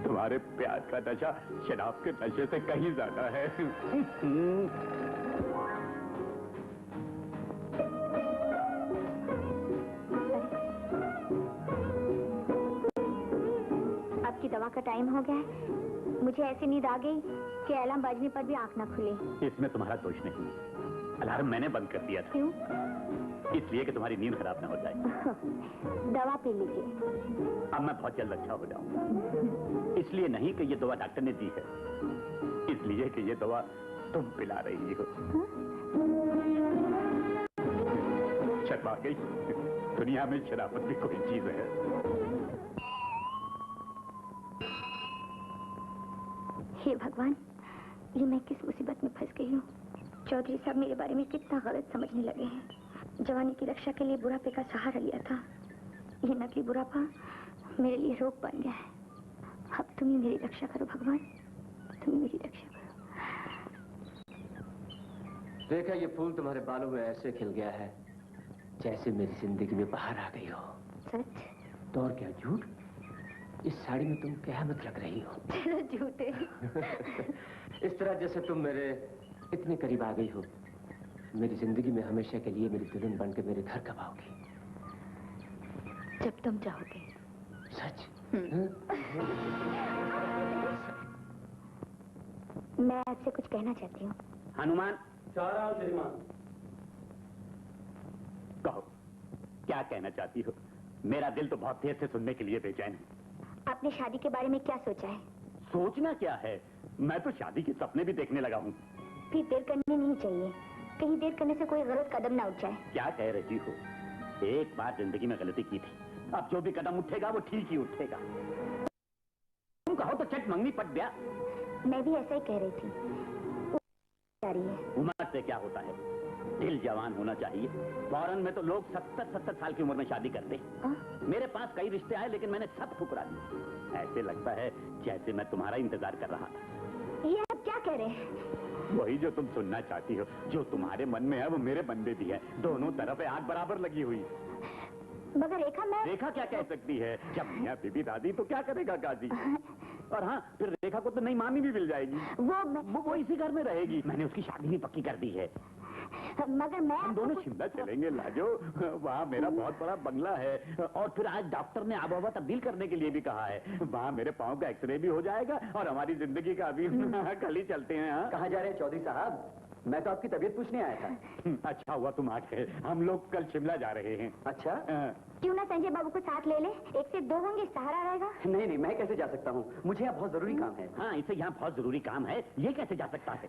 तुम्हारे प्यार का नशा शराब के नशे से कहीं ज्यादा है। दवा का टाइम हो गया है। मुझे ऐसी नींद आ गई कि अलार्म बजने पर भी आंख न खुले। इसमें तुम्हारा दोष नहीं। अलार्म मैंने बंद कर दिया था। क्यों? इसलिए कि तुम्हारी नींद खराब न हो जाए। दवा पी लीजिए। अब मैं बहुत जल्द अच्छा हो जाऊंगा। इसलिए नहीं कि ये दवा डॉक्टर ने दी है, इसलिए कि ये दवा तुम पिला रही हो। शर्मा गई। दुनिया में शराबत भी कोई चीज है। हे भगवान, ये मैं किस मुसीबत में फंस गई हूँ। चौधरी साहब मेरे बारे में कितना गलत समझने लगे हैं। जवानी की रक्षा के लिए बुढ़ापे का सहारा लिया था। ये नकली बुढ़ापा मेरे लिए रोग बन गया है। अब तुम ही मेरी रक्षा करो भगवान, तुम ही मेरी रक्षा करो। देखा, ये फूल तुम्हारे बालों में ऐसे खिल गया है जैसे मेरी जिंदगी में बाहर आ गई हो। सच? तो और क्या झूठ? इस साड़ी में तुम क़यामत लग रही हो। चलो झूठे। इस तरह जैसे तुम मेरे इतने करीब आ गई हो, मेरी जिंदगी में हमेशा के लिए मेरी दुल्हन बन के मेरे घर कब आओगी? जब तुम चाहोगे। सच? मैं आपसे कुछ कहना चाहती हूँ। हनुमान, श्रीमान। कहो, क्या कहना चाहती हो? मेरा दिल तो बहुत देर से सुनने के लिए बेचैन है। आपने शादी के बारे में क्या सोचा है? सोचना क्या है, मैं तो शादी के सपने भी देखने लगा हूँ। फिर देर करनी नहीं चाहिए। कहीं देर करने से कोई गलत कदम ना उठ जाए। क्या कह रही हो? एक बार जिंदगी में गलती की थी, अब जो भी कदम उठेगा वो ठीक ही उठेगा। तुम कहो तो चट मंगनी पट गया। मैं भी ऐसा ही कह रही थी। उम्र से क्या होता है, दिल जवान होना चाहिए। फौरन में तो लोग 70-70 साल की उम्र में शादी करते हैं। मेरे पास कई रिश्ते आए लेकिन मैंने सब ठुकरा दिए। ऐसे लगता है जैसे मैं तुम्हारा इंतजार कर रहा था। ये आप क्या कह रहे हैं? वही जो तुम सुनना चाहती हो। जो तुम्हारे मन में है वो मेरे मन में भी है। दोनों तरफ आग बराबर लगी हुई। मगर रेखा क्या कह सकती है? जब मियां बीबी दादी तो क्या करेगा काजी? और हाँ, फिर रेखा को तो नई मामी भी मिल जाएगी। वो इसी घर में रहेगी। मैंने उसकी शादी भी पक्की कर दी है। मगर मैं हम दोनों शिमला चलेंगे लाजो। वहाँ मेरा बहुत बड़ा बंगला है। और फिर आज डॉक्टर ने आबोहवा तब्दील करने के लिए भी कहा है। वहाँ मेरे पाँव का एक्सरे भी हो जाएगा और हमारी जिंदगी का अभी कल ही चलते हैं। कहाँ जा रहे हैं चौधरी साहब? मैं तो आपकी तबीयत पूछने आया था। अच्छा हुआ तुम आ गए। हम लोग कल शिमला जा रहे हैं। अच्छा? क्यों ना संजय बाबू को साथ ले ले? एक से दो होंगे, सहारा रहेगा। नहीं, मैं कैसे जा सकता हूँ? मुझे यहाँ बहुत जरूरी काम है। हाँ, इसे यहाँ बहुत जरूरी काम है। ये कैसे जा सकता है?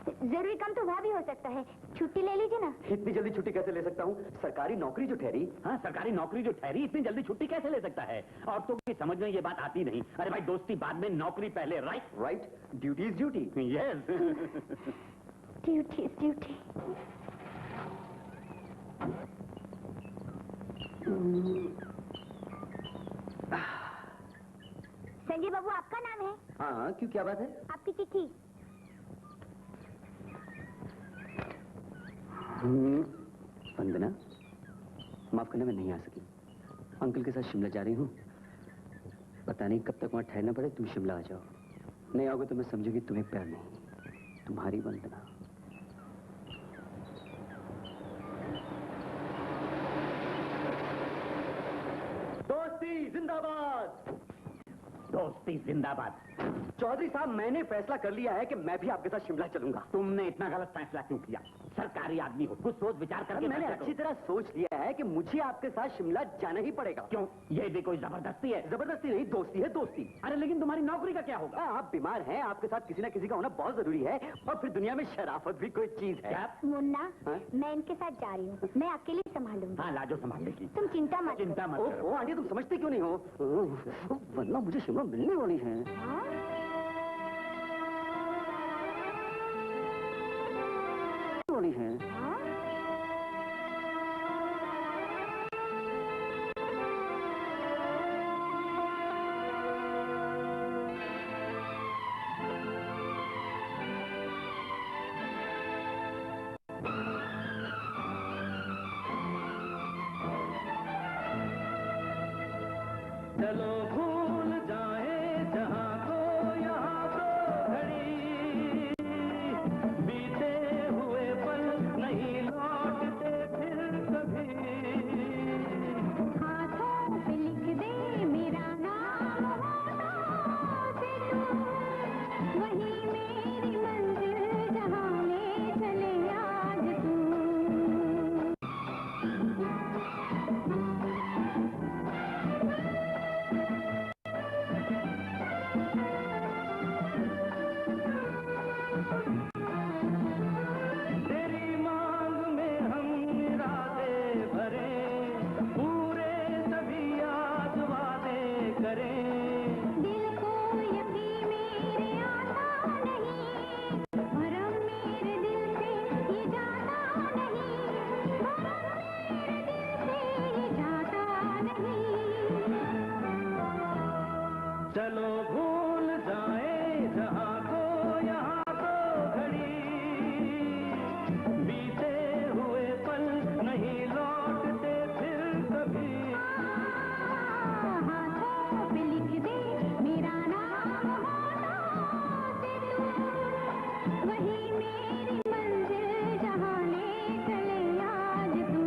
जरूरी काम तो वहाँ भी हो सकता है। छुट्टी ले लीजिए ना। इतनी जल्दी छुट्टी कैसे ले सकता हूँ? सरकारी नौकरी जो ठहरी। हाँ, सरकारी नौकरी जो ठहरी, इतनी जल्दी छुट्टी कैसे ले सकता है? और तो समझ में ये बात आती नहीं। अरे भाई, दोस्ती बाद में, नौकरी पहले। Right? Duty is duty. Yes. Duty is duty. Sanjay बाबू, आपका नाम है? हाँ, क्यों, क्या बात है? आपकी चिट्ठी। वंदना, माफ करना, मैं नहीं आ सकी। अंकल के साथ शिमला जा रही हूँ। पता नहीं कब तक वहाँ ठहरना पड़े। तुम शिमला आ जाओ। नहीं आओगे तो मैं समझूंगी तुम्हें प्यार नहीं। तुम्हारी वंदना। दोस्ती जिंदाबाद। दोस्ती जिंदाबाद। चौधरी साहब, मैंने फैसला कर लिया है कि मैं भी आपके साथ शिमला चलूंगा। तुमने इतना गलत फैसला क्यों किया? सरकारी आदमी हो, कुछ सोच विचार करके मैंने फैसला अच्छी करो। तरह सोच लिया है कि मुझे आपके साथ शिमला जाना ही पड़ेगा। क्यों? ये भी कोई जबरदस्ती है? जबरदस्ती नहीं, दोस्ती है, दोस्ती। अरे लेकिन तुम्हारी नौकरी का क्या होगा? आप बीमार हैं, आपके साथ किसी ना किसी का होना बहुत जरूरी है, और फिर दुनिया में शराफत भी कोई चीज है। मुन्ना, हाँ? मैं इनके साथ जा रही हूँ, मैं अकेले संभालूंगी। हाँ, लाजो संभाल लेगी। तुम चिंता मत चिंता मत करो। ओ आंटी, तुम समझते क्यों नहीं हो? वरना मुझे शिमला मिलने वाली है। हाँ? वाली है। हाँ? चलो भूल जाए जहाँ को यहाँ को घड़ी, बीते हुए पल नहीं लौटते फिर कभी। हाथों पे लिख दे मेरा नाम, होठों से तू, वही मेरी मंजिल जहाँ ले चले आज तू। तेरी मांग में हम इरादे भरे, पूरे सभी याद वादे करें। दिल को यकीन मेरे आता नहीं, भरम मेरे दिल से ये जाता नहीं, भरम मेरे दिल से ये जाता नहीं। चलो भूल जाए जहाँ को यहाँ को घड़ी, बीते हुए पल नहीं लौटते फिर कभी। हाथों पे लिख दे मेरा नाम, होठों से तू, वही मेरी मंजिल जहाँ ले चले आज तू।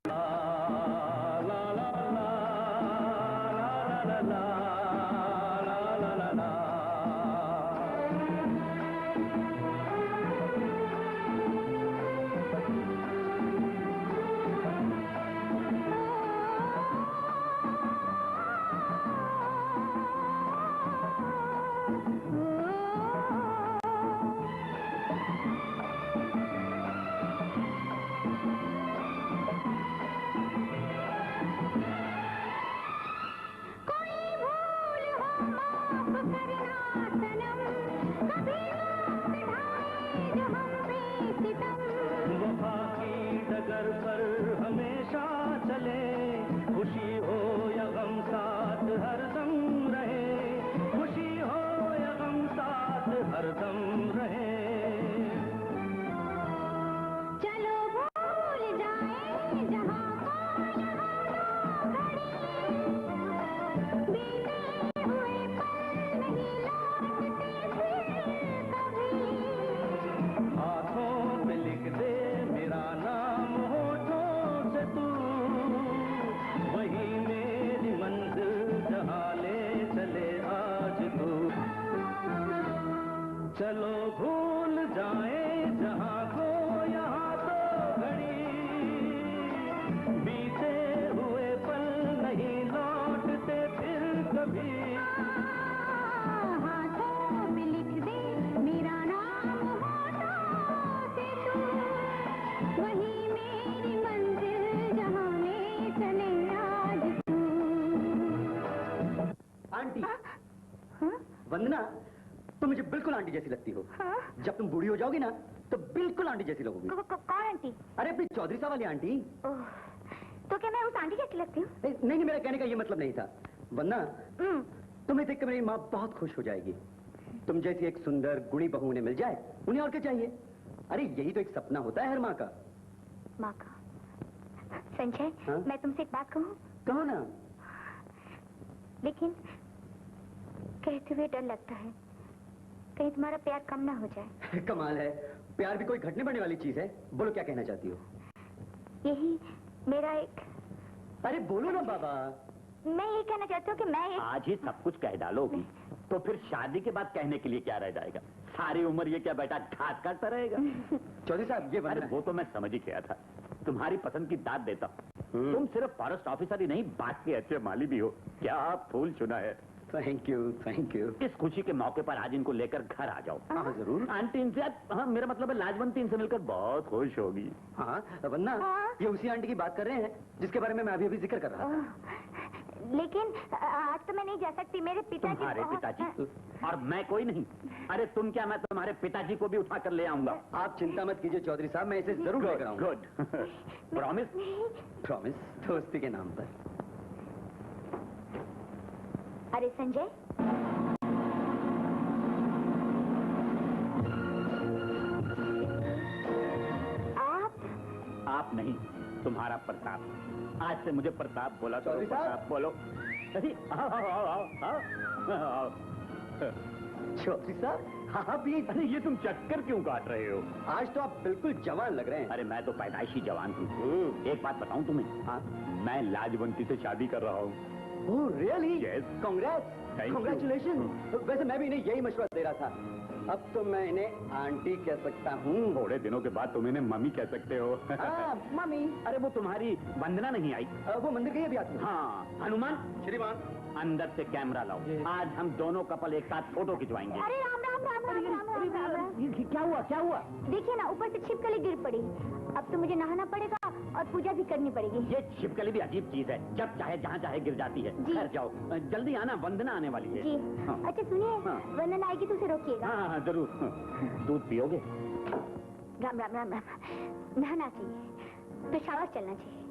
ला ला ला ला ला ला ला ला ला ला। कोई भूल हो माफ करना सनम, कभी वक्त ढाए जो हम पे सितम। वफा की डगर पर हमेशा चले, खुशी हो या गम साथ हरदम रहे, खुशी हो या गम साथ हरदम रहे। चलो भूल जाए जहाँ को यहाँ को घड़ी, बीते हुए पल नहीं लौटते फिर कभी। हाथों पे लिख दे मेरा नाम, होठों से तू, वही मेरी मंजिल जहाँ ले चले आज तू। चलो भूल जाए जहाँ को यहाँ तो घड़ी, बीते हुए पल नहीं लौटते फिर कभी। हाथों पे लिख दे मेरा नाम, होठों से तू, वही मेरी मंजिल जहाँ ले चले आज तू। आंटी, हाँ? वंदना, तुम मुझे बिल्कुल आंटी जैसी लगती हो। हाँ? जब तुम बूढ़ी हो जाओगी ना, तो बिल्कुल आंटी जैसी लगोगी। कौन आंटी? अरे अपनी चौधरी साहब वाली आंटी। ओह, तो क्या मैं उस आंटी जैसी लगती हूँ? नहीं, मेरा कहने का ये मतलब नहीं था। वंदना, तुम्हें देखकर मेरी माँ बहुत खुश हो जाएगी। तुम जैसी एक सुंदर गुणी बहू उन्हें मिल जाए, उन्हें और क्या चाहिए? अरे यही तो एक सपना होता है हर माँ का। माँ का? संजय, हाँ? मैं तुमसे एक बात कहूँ? कहो ना। लेकिन कहते हुए डर लगता है, कहीं तुम्हारा प्यार कम ना हो जाए। कमाल है, प्यार भी कोई घटने बढ़ने वाली चीज है। बोलो क्या कहना चाहती हो? यही मेरा एक... अरे बोलो ना बाबा। मैं ये कहना चाहती हूँ कि मैं एक... आज ही सब कुछ कह डालोगी तो फिर शादी के बाद कहने के लिए क्या रह जाएगा? सारी उम्र ये क्या बेटा घास काटता रहेगा? चौधरी साहब ये अरे वो तो मैं समझ ही गया था, तुम्हारी पसंद की दाद देता हूँ। तुम सिर्फ फॉरेस्ट ऑफिसर ही नहीं, बाकी अच्छे माली भी हो। क्या आप फूल चुना है। Thank you, thank you. इस खुशी के मौके पर आज इनको लेकर घर आ जाओ। हाँ जरूर। आंटी इनसे, हाँ मेरा मतलब है लाजवंती इनसे मिलकर बहुत खुश होगी। हाँ वंदना, ये उसी आंटी की बात कर रहे हैं जिसके बारे में मैं अभी जिक्र कर रहा था। लेकिन आज तो मैं नहीं जा सकती, मेरे पिताजी। तुम्हारे पिताजी? और मैं कोई नहीं? अरे तुम क्या, मैं तुम्हारे पिताजी को भी उठा कर ले आऊंगा। आप चिंता मत कीजिए चौधरी साहब, मैं इसे जरूर लेकर आऊंगा। गुड। प्रॉमिस? प्रॉमिस, दोस्ती के नाम पर। अरे संजय, आप नहीं, तुम्हारा प्रताप। आज से मुझे प्रताप बोला करो। प्रताप बोलो। अरे आओ आओ आओ आओ आओ। चौधरी साहब आप भी? अरे ये तुम चक्कर क्यों काट रहे हो? आज तो आप बिल्कुल जवान लग रहे हैं। अरे मैं तो पैदाइशी जवान हूँ। एक बात बताऊं तुम्हें? हाँ? मैं लाजवंती से शादी कर रहा हूँ। Oh really? Yes. Congrats, congratulation. वैसे मैं भी इन्हें यही मशवरा दे रहा था। अब तो मैं इन्हें आंटी कह सकता हूँ। थोड़े दिनों के बाद तुम इन्हें मम्मी कह सकते हो। मम्मी। अरे वो तुम्हारी वंदना नहीं आई? वो मंदिर गई अभी आती है। हाँ। हनुमान, श्रीमान अंदर से कैमरा लाओ। आज हम दोनों कपल एक साथ फोटो खिंचवाएंगे। अरे राम राम राम राम राम राम राम राम। क्या हुआ, क्या हुआ? देखिए ना, ऊपर से छिपकली गिर पड़ी। अब तो मुझे नहाना पड़ेगा और पूजा भी करनी पड़ेगी। ये छिपकली भी अजीब चीज है, जब चाहे जहाँ चाहे गिर जाती है। घर जाओ, जल्दी आना, वंदना आने वाली है। जी। हाँ। अच्छा सुनिए, हाँ। वंदना आएगी तो उसे रोकिएगा। हाँ हाँ जरूर। दूध पियोगे? राम राम राम राम। नहाना चाहिए, पेशावर चलना चाहिए।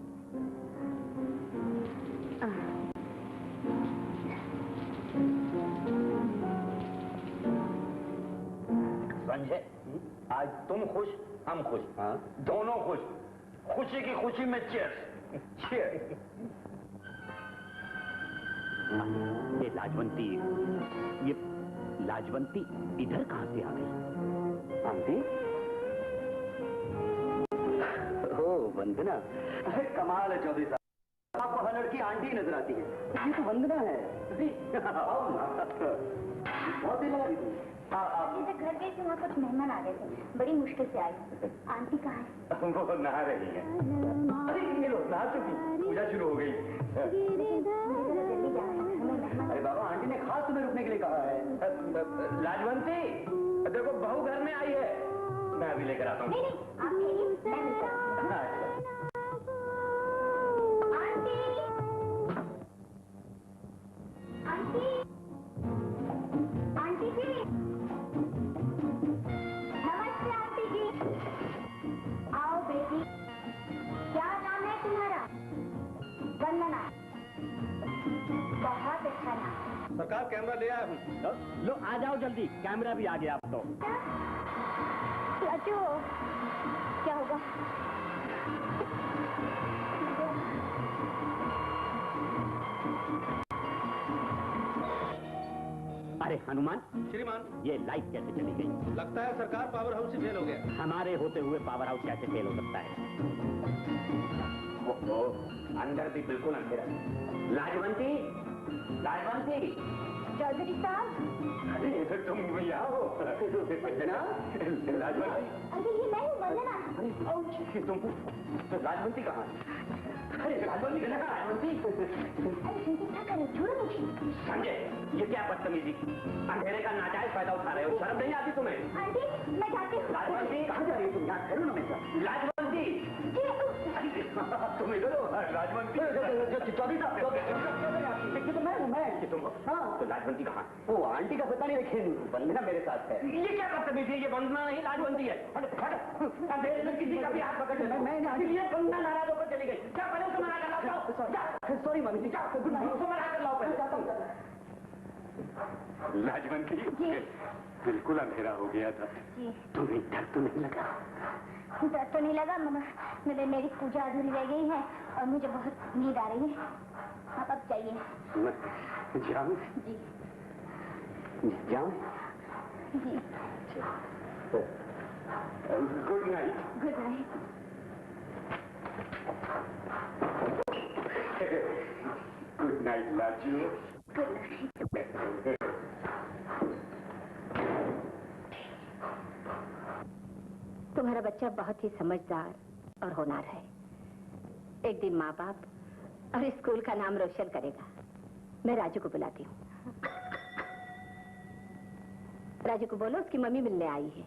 संजय, आज तुम खुश, हम खुश। हाँ? दोनों खुश। खुशी की खुशी में चीयर्स। चीयर्स। ये लाजवंती इधर कहाँ से आ गई? आंटी? ओह वंदना, अरे कमाल है चौधरी साहब, आपको हर लड़की आंटी नजर आती है। ये तो वंदना है। आओ ना। बहुत ही लगा दी तुम। जैसे घर गए थे, वहाँ कुछ मेहमान आ गए थे, बड़ी मुश्किल से आई। आंटी कहाँ है? वो नहा रही है। अरे ये लो, नहा चुकी, पूजा शुरू हो गई। जल्दी जाना। अरे बाबा, आंटी ने खास तुम्हें रुकने के लिए कहा है। लाजवंती, देखो बहू घर में आई है। मैं अभी लेकर आता हूँ। नहीं नहीं, आप खेलिए, मैं मिलता हूँ। आंटी, आंटी, आंटी जी, नमस्ते आंटी जी। आओ बेटी, क्या नाम है तुम्हारा? वंदना। बहुत अच्छा नाम। सरकार कैमरा ले आया हूँ। लो आ जाओ जल्दी, कैमरा भी आ गया अब तो। लाजो, क्या होगा? अरे हनुमान, श्रीमान, ये लाइट कैसे चली गई? लगता है सरकार पावर हाउस से फेल हो गया। हमारे होते हुए पावर हाउस कैसे फेल हो सकता है? ओहो, अंदर भी बिल्कुल अंधेरा। लाजवंती, लाजवंती। चौधरी साहब। अरे इधर तुम यहाँ हो। लाजवंती। अरे ये मैं हूँ वंदना। तुम लाजवंती कहाँ? अरे लाजवंती कहाँ? लाजवंती। अरे संजय क्या कर रहे हो? छोड़ो मुझे। संजय, ये क्या बदतमीजी? अंधेरे का नाजायज फायदा उठा रहे हो, शर्म नहीं आती तुम्हें? आंटी, मैं जाती हूँ। लाजवंती कहाँ जा रही हो तुम? यहाँ खड़ो ना मेरे साथ। लाजवंती, तुम इधर हो? राजवंती। चौधरी साहब, तो मैं हूँ, मैं। तुम हो? हाँ। तो लाजवंती कहाँ? वो आंटी का पता नहीं, लेकिन वंदना मेरे साथ है। ये क्या बदतमीजी है? ये वंदना नहीं, लाजवंती है। अंधेरे में किसी का भी हाथ पकड़ लेता हूँ। ये वंदना नाराज होकर चली गई। क्या पहले उसे मना कर लाओ? सॉरी मम्मी जी, गुड नाइट। उसे मना कर लाओ पहले। लाजवंती, बिल्कुल अंधेरा हो गया था। तुम्हें डर तो नहीं लगा? डर तो नहीं लगा, मेरी पूजा अधूरी रह गई है और मुझे बहुत नींद आ रही है। आप अब जाइए। जाऊं? जी जाऊं? जी। Good night. Good night. Good night Laju. Good night. तुम्हारा बच्चा बहुत ही समझदार और होनहार है। एक दिन माँ बाप और स्कूल का नाम रोशन करेगा। मैं राजू को बुलाती हूँ। राजू को बोलो उसकी मम्मी मिलने आई है।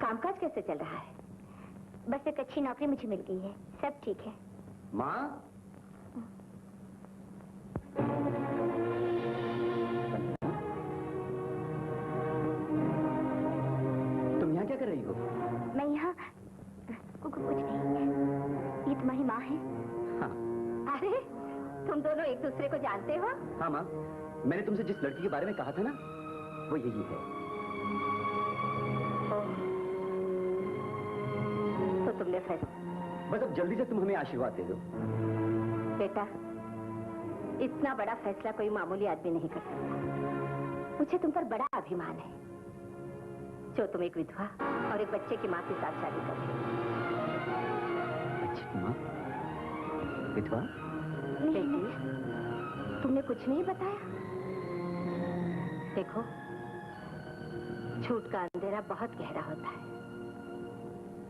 कामकाज कैसे चल रहा है? बस एक अच्छी नौकरी मुझे मिल गई है, सब ठीक है। माँ, तुम यहाँ क्या कर रही हो? मैं यहाँ कुछ नहीं। ये तुम्हारी माँ है? हाँ। अरे तुम दोनों एक दूसरे को जानते हो? हाँ माँ, मैंने तुमसे जिस लड़की के बारे में कहा था ना, वो यही है। तो तुमने फैसला? बस अब जल्दी से तुम हमें आशीर्वाद दे दो। बेटा, इतना बड़ा फैसला कोई मामूली आदमी नहीं कर सकता। मुझे तुम पर बड़ा अभिमान है जो तुम एक विधवा और एक बच्चे की माँ के साथ शादी कर रहे हो। बच्चे की माँ? विधवा? बेटी, तुमने कुछ नहीं बताया। देखो, झूठ का अंधेरा बहुत गहरा होता है,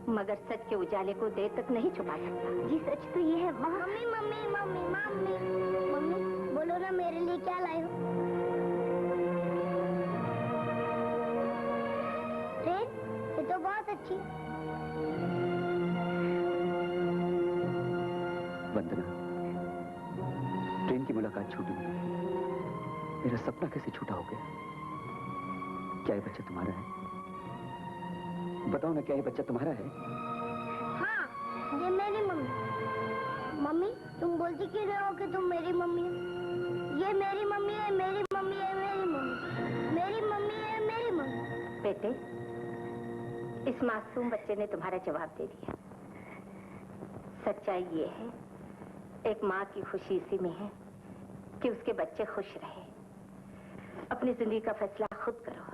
मगर सच के उजाले को देर तक नहीं छुपा सकता। जी सच तो ये है। Mummy mummy mummy mummy mummy बोलो ना मेरे लिए क्या लाए हो? ट्रेन? ये तो बहुत अच्छी। वंदना, ट्रेन की मुलाकात छूटी। मेरा सपना कैसे छूटा हो गया? क्या ये बच्चा तुम्हारा है? बताओ ना, क्या ये बच्चा तुम्हारा है? हाँ, ये मेरी मम्मी। मम्मी, तुम बोलती क्यों रहे हो कि तुम मेरी मम्मी हो? ये मेरी मम्मी है, मेरी मम्मी है, मेरी मम्मी, मेरी मम्मी है, मेरी मम्मी। बेटे, इस मासूम बच्चे ने तुम्हारा जवाब दे दिया। सच्चाई ये है, एक माँ की खुशी इसी में है कि उसके बच्चे खुश रहे। अपनी जिंदगी का फैसला खुद करो।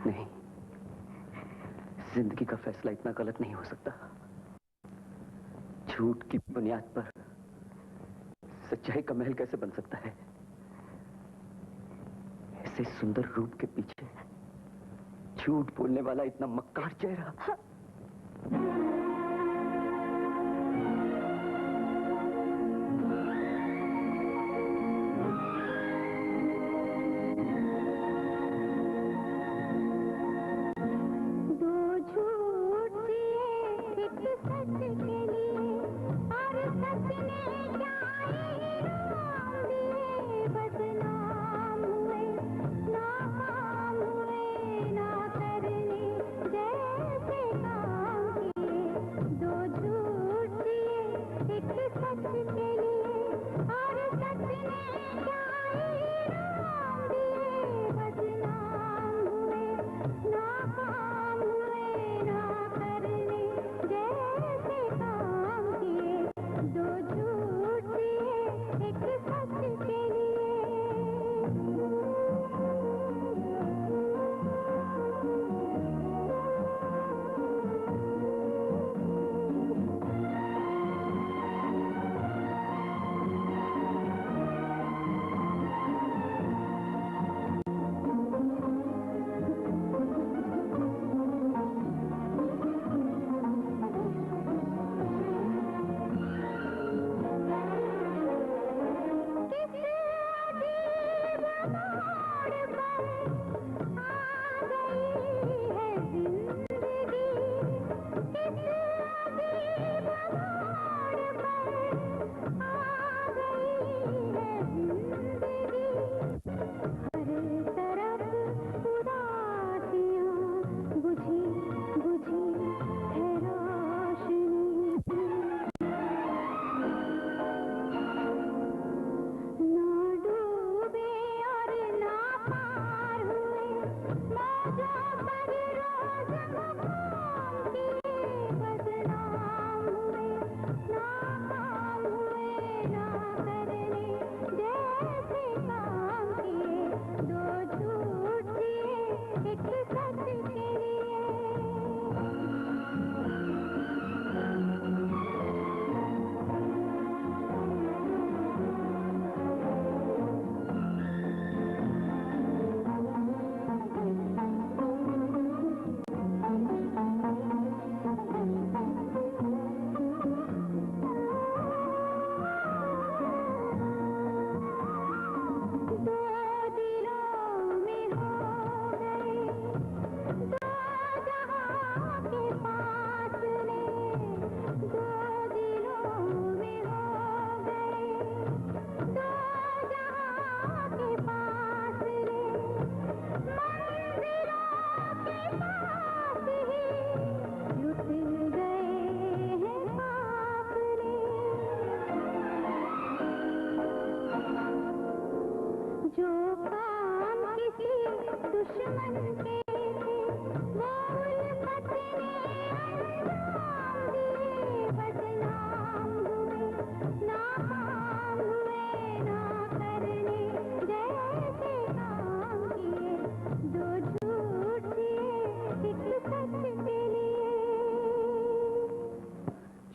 नहीं, जिंदगी का फैसला इतना गलत नहीं हो सकता। झूठ की बुनियाद पर सच्चाई का महल कैसे बन सकता है? ऐसे सुंदर रूप के पीछे झूठ बोलने वाला इतना मक्कार चेहरा।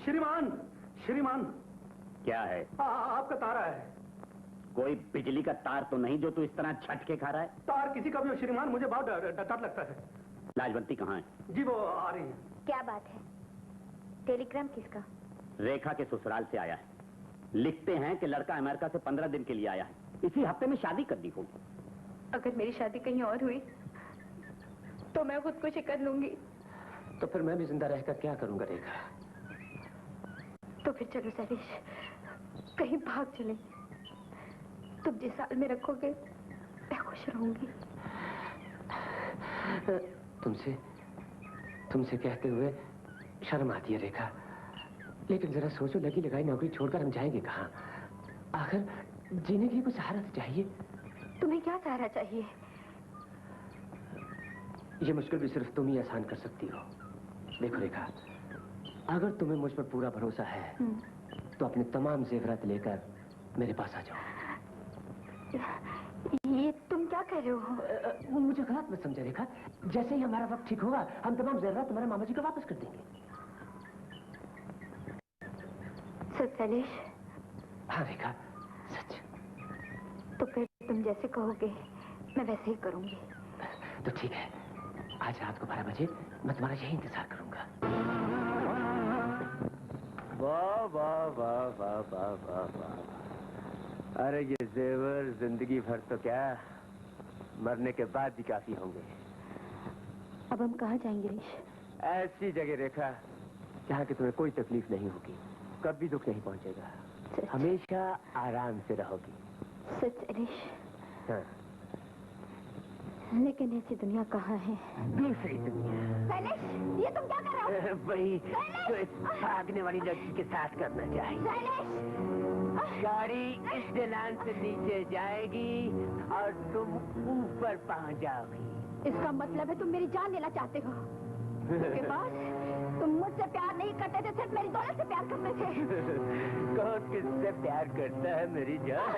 श्रीमान, श्रीमान, क्या है? आपका तारा है। कोई बिजली का तार तो नहीं जो तू इस तरह झटके खा रहा है? तार किसी का भी हो श्रीमान, मुझे बहुत डर लगता है। लाजवंती कहाँ है? जी वो आ रही है। क्या बात है? टेलीग्राम किसका? रेखा के ससुराल से आया है। लिखते हैं कि लड़का अमेरिका से 15 दिन के लिए आया है, इसी हफ्ते में शादी करनी होगी। अगर मेरी शादी कहीं और हुई तो मैं खुदकुशी कर लूंगी। तो फिर मैं भी जिंदा रहकर क्या करूंगा रेखा? तो फिर चलो सैलेश, कहीं भाग चले। तुम जिस साल में रखोगे मैं खुश रहूंगी। तुमसे कहते हुए शर्म आती है रेखा, लेकिन जरा सोचो, लगी लगाई नौकरी छोड़कर हम जाएंगे कहाँ? आखिर जीने के लिए कुछ सहारा तो चाहिए। तुम्हें क्या सहारा चाहिए? ये मुश्किल भी सिर्फ तुम ही आसान कर सकती हो। देखो रेखा, अगर तुम्हें मुझ पर पूरा भरोसा है तो अपने तमाम जेवरात लेकर मेरे पास आ जाओ। ये तुम क्या कह रहे हो? मुझे गलत मत समझे रेखा। जैसे ही हमारा वक्त ठीक होगा हम तमाम जेवरात तुम्हारे मामा जी को वापस कर देंगे। सच सैलेश? हाँ रेखा, सच। तो फिर तुम जैसे कहोगे मैं वैसे ही करूंगी। तो ठीक है, आज रात को 12 बजे मैं तुम्हारा यही इंतजार करूंगा। वाह वाह वाह वाह वाह वाह वाह। अरे ये जेवर जिंदगी भर तो क्या, मरने के बाद भी काफी होंगे। अब हम कहाँ जाएंगे ऋष? ऐसी जगह रेखा जहाँ कि तुम्हें कोई तकलीफ नहीं होगी, कभी दुख नहीं पहुंचेगा, हमेशा आराम से रहोगी। सच ऋष? हाँ। लेकिन ऐसी दुनिया कहाँ है? दूसरी दुनिया। सैलेश, ये तुम क्या कर रहे हो? वही तो इस भागने वाली लड़की के साथ करना चाहिए। सैलेश! गाड़ी इस ढलान से नीचे जाएगी और तुम ऊपर पहुंच जाओगी। इसका मतलब है तुम मेरी जान लेना चाहते हो? उसके बाद तुम मुझसे प्यार नहीं करते थे, सिर्फ मेरी दौलत से प्यार करते थे। कौन किससे प्यार करता है मेरी जान?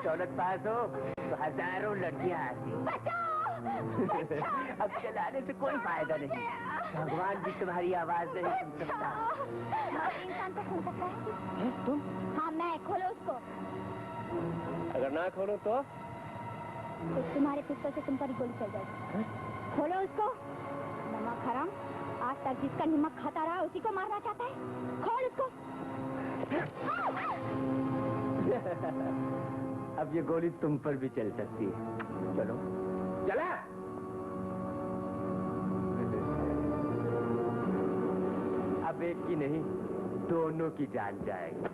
दौलत पास हो तो हजारों लड़कियां आती। अब चलाने से कोई फायदा नहीं, भगवान भी तुम्हारी आवाज नहीं सुन सकता। इंसान तो सुन सकता है। तुम? हाँ मैं, खोलो उसको। अगर ना खोलो तो तुम्हारे पिस्तौल से तुम पर ही गोली चल जाएगी। खोलो उसको। नमक हराम, आज तक जिसका नमक खाता रहा उसी को मारना चाहता है। खोल उसको। अब ये गोली तुम पर भी चल सकती है। चलो चला। अब एक की नहीं, दोनों की जान जाएगी।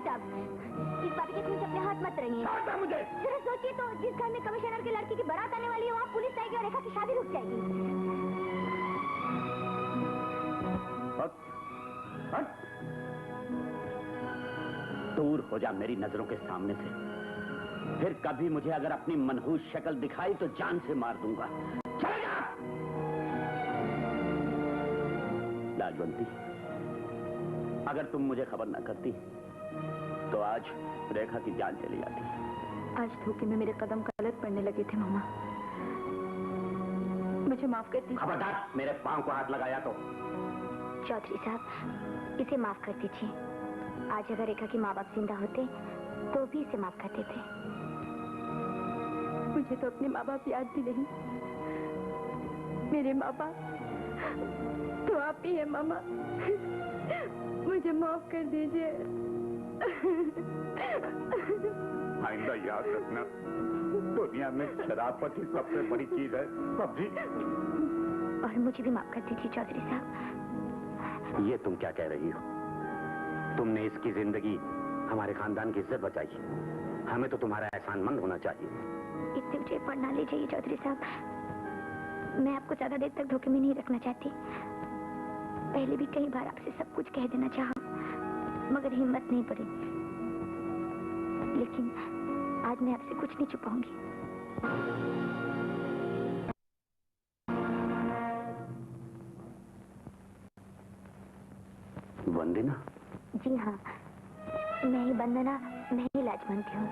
साहब, इस बात के मुझे अपने हाथ मत रहिए। मुझे जरा सोचिए तो, जिस घर में कमिश्नर की लड़की की बारात आने वाली है वहाँ पुलिस आएगी और रेखा की शादी रुक जाएगी। दूर हो जा मेरी नजरों के सामने से। फिर कभी मुझे अगर अपनी मनहूस शक्ल दिखाई तो जान से मार दूंगा। चले जा! लाजवंती, अगर तुम मुझे खबर न करती तो आज रेखा की जान चली जाती। आज धोखे में मेरे कदम गलत पड़ने लगे थे मामा, मुझे माफ कर दीजिए। खबरदार मेरे पांव को हाथ लगाया तो। चौधरी साहब, इसे माफ कर दीजिए। आज अगर रेखा के माँ बाप जिंदा होते तो भी इसे माफ करते थे। मुझे तो अपने माँ बाप याद भी नहीं। मेरे माँ बाप तो आप ही है मामा, मुझे माफ कर दीजिए। आइंदा याद रखना, दुनिया में शराफत ही सबसे बड़ी चीज है। जी। और मुझे भी माफ कर दीजिए चौधरी साहब। ये तुम क्या कह रही हो? तुमने इसकी जिंदगी, हमारे खानदान की इज्जत बचाई। हमें तो तुम्हारा एहसानमंद होना चाहिए। इतने मुझे पर ना ले जाइए चौधरी साहब, मैं आपको ज्यादा देर तक धोखे में नहीं रखना चाहती। पहले भी कई बार आपसे सब कुछ कह देना चाहा, मगर हिम्मत नहीं पड़ी। लेकिन आज मैं आपसे कुछ नहीं छुपाऊंगी। वंदना? जी हाँ, मैं ही वंदना, मैं ही लाजवंती हूँ।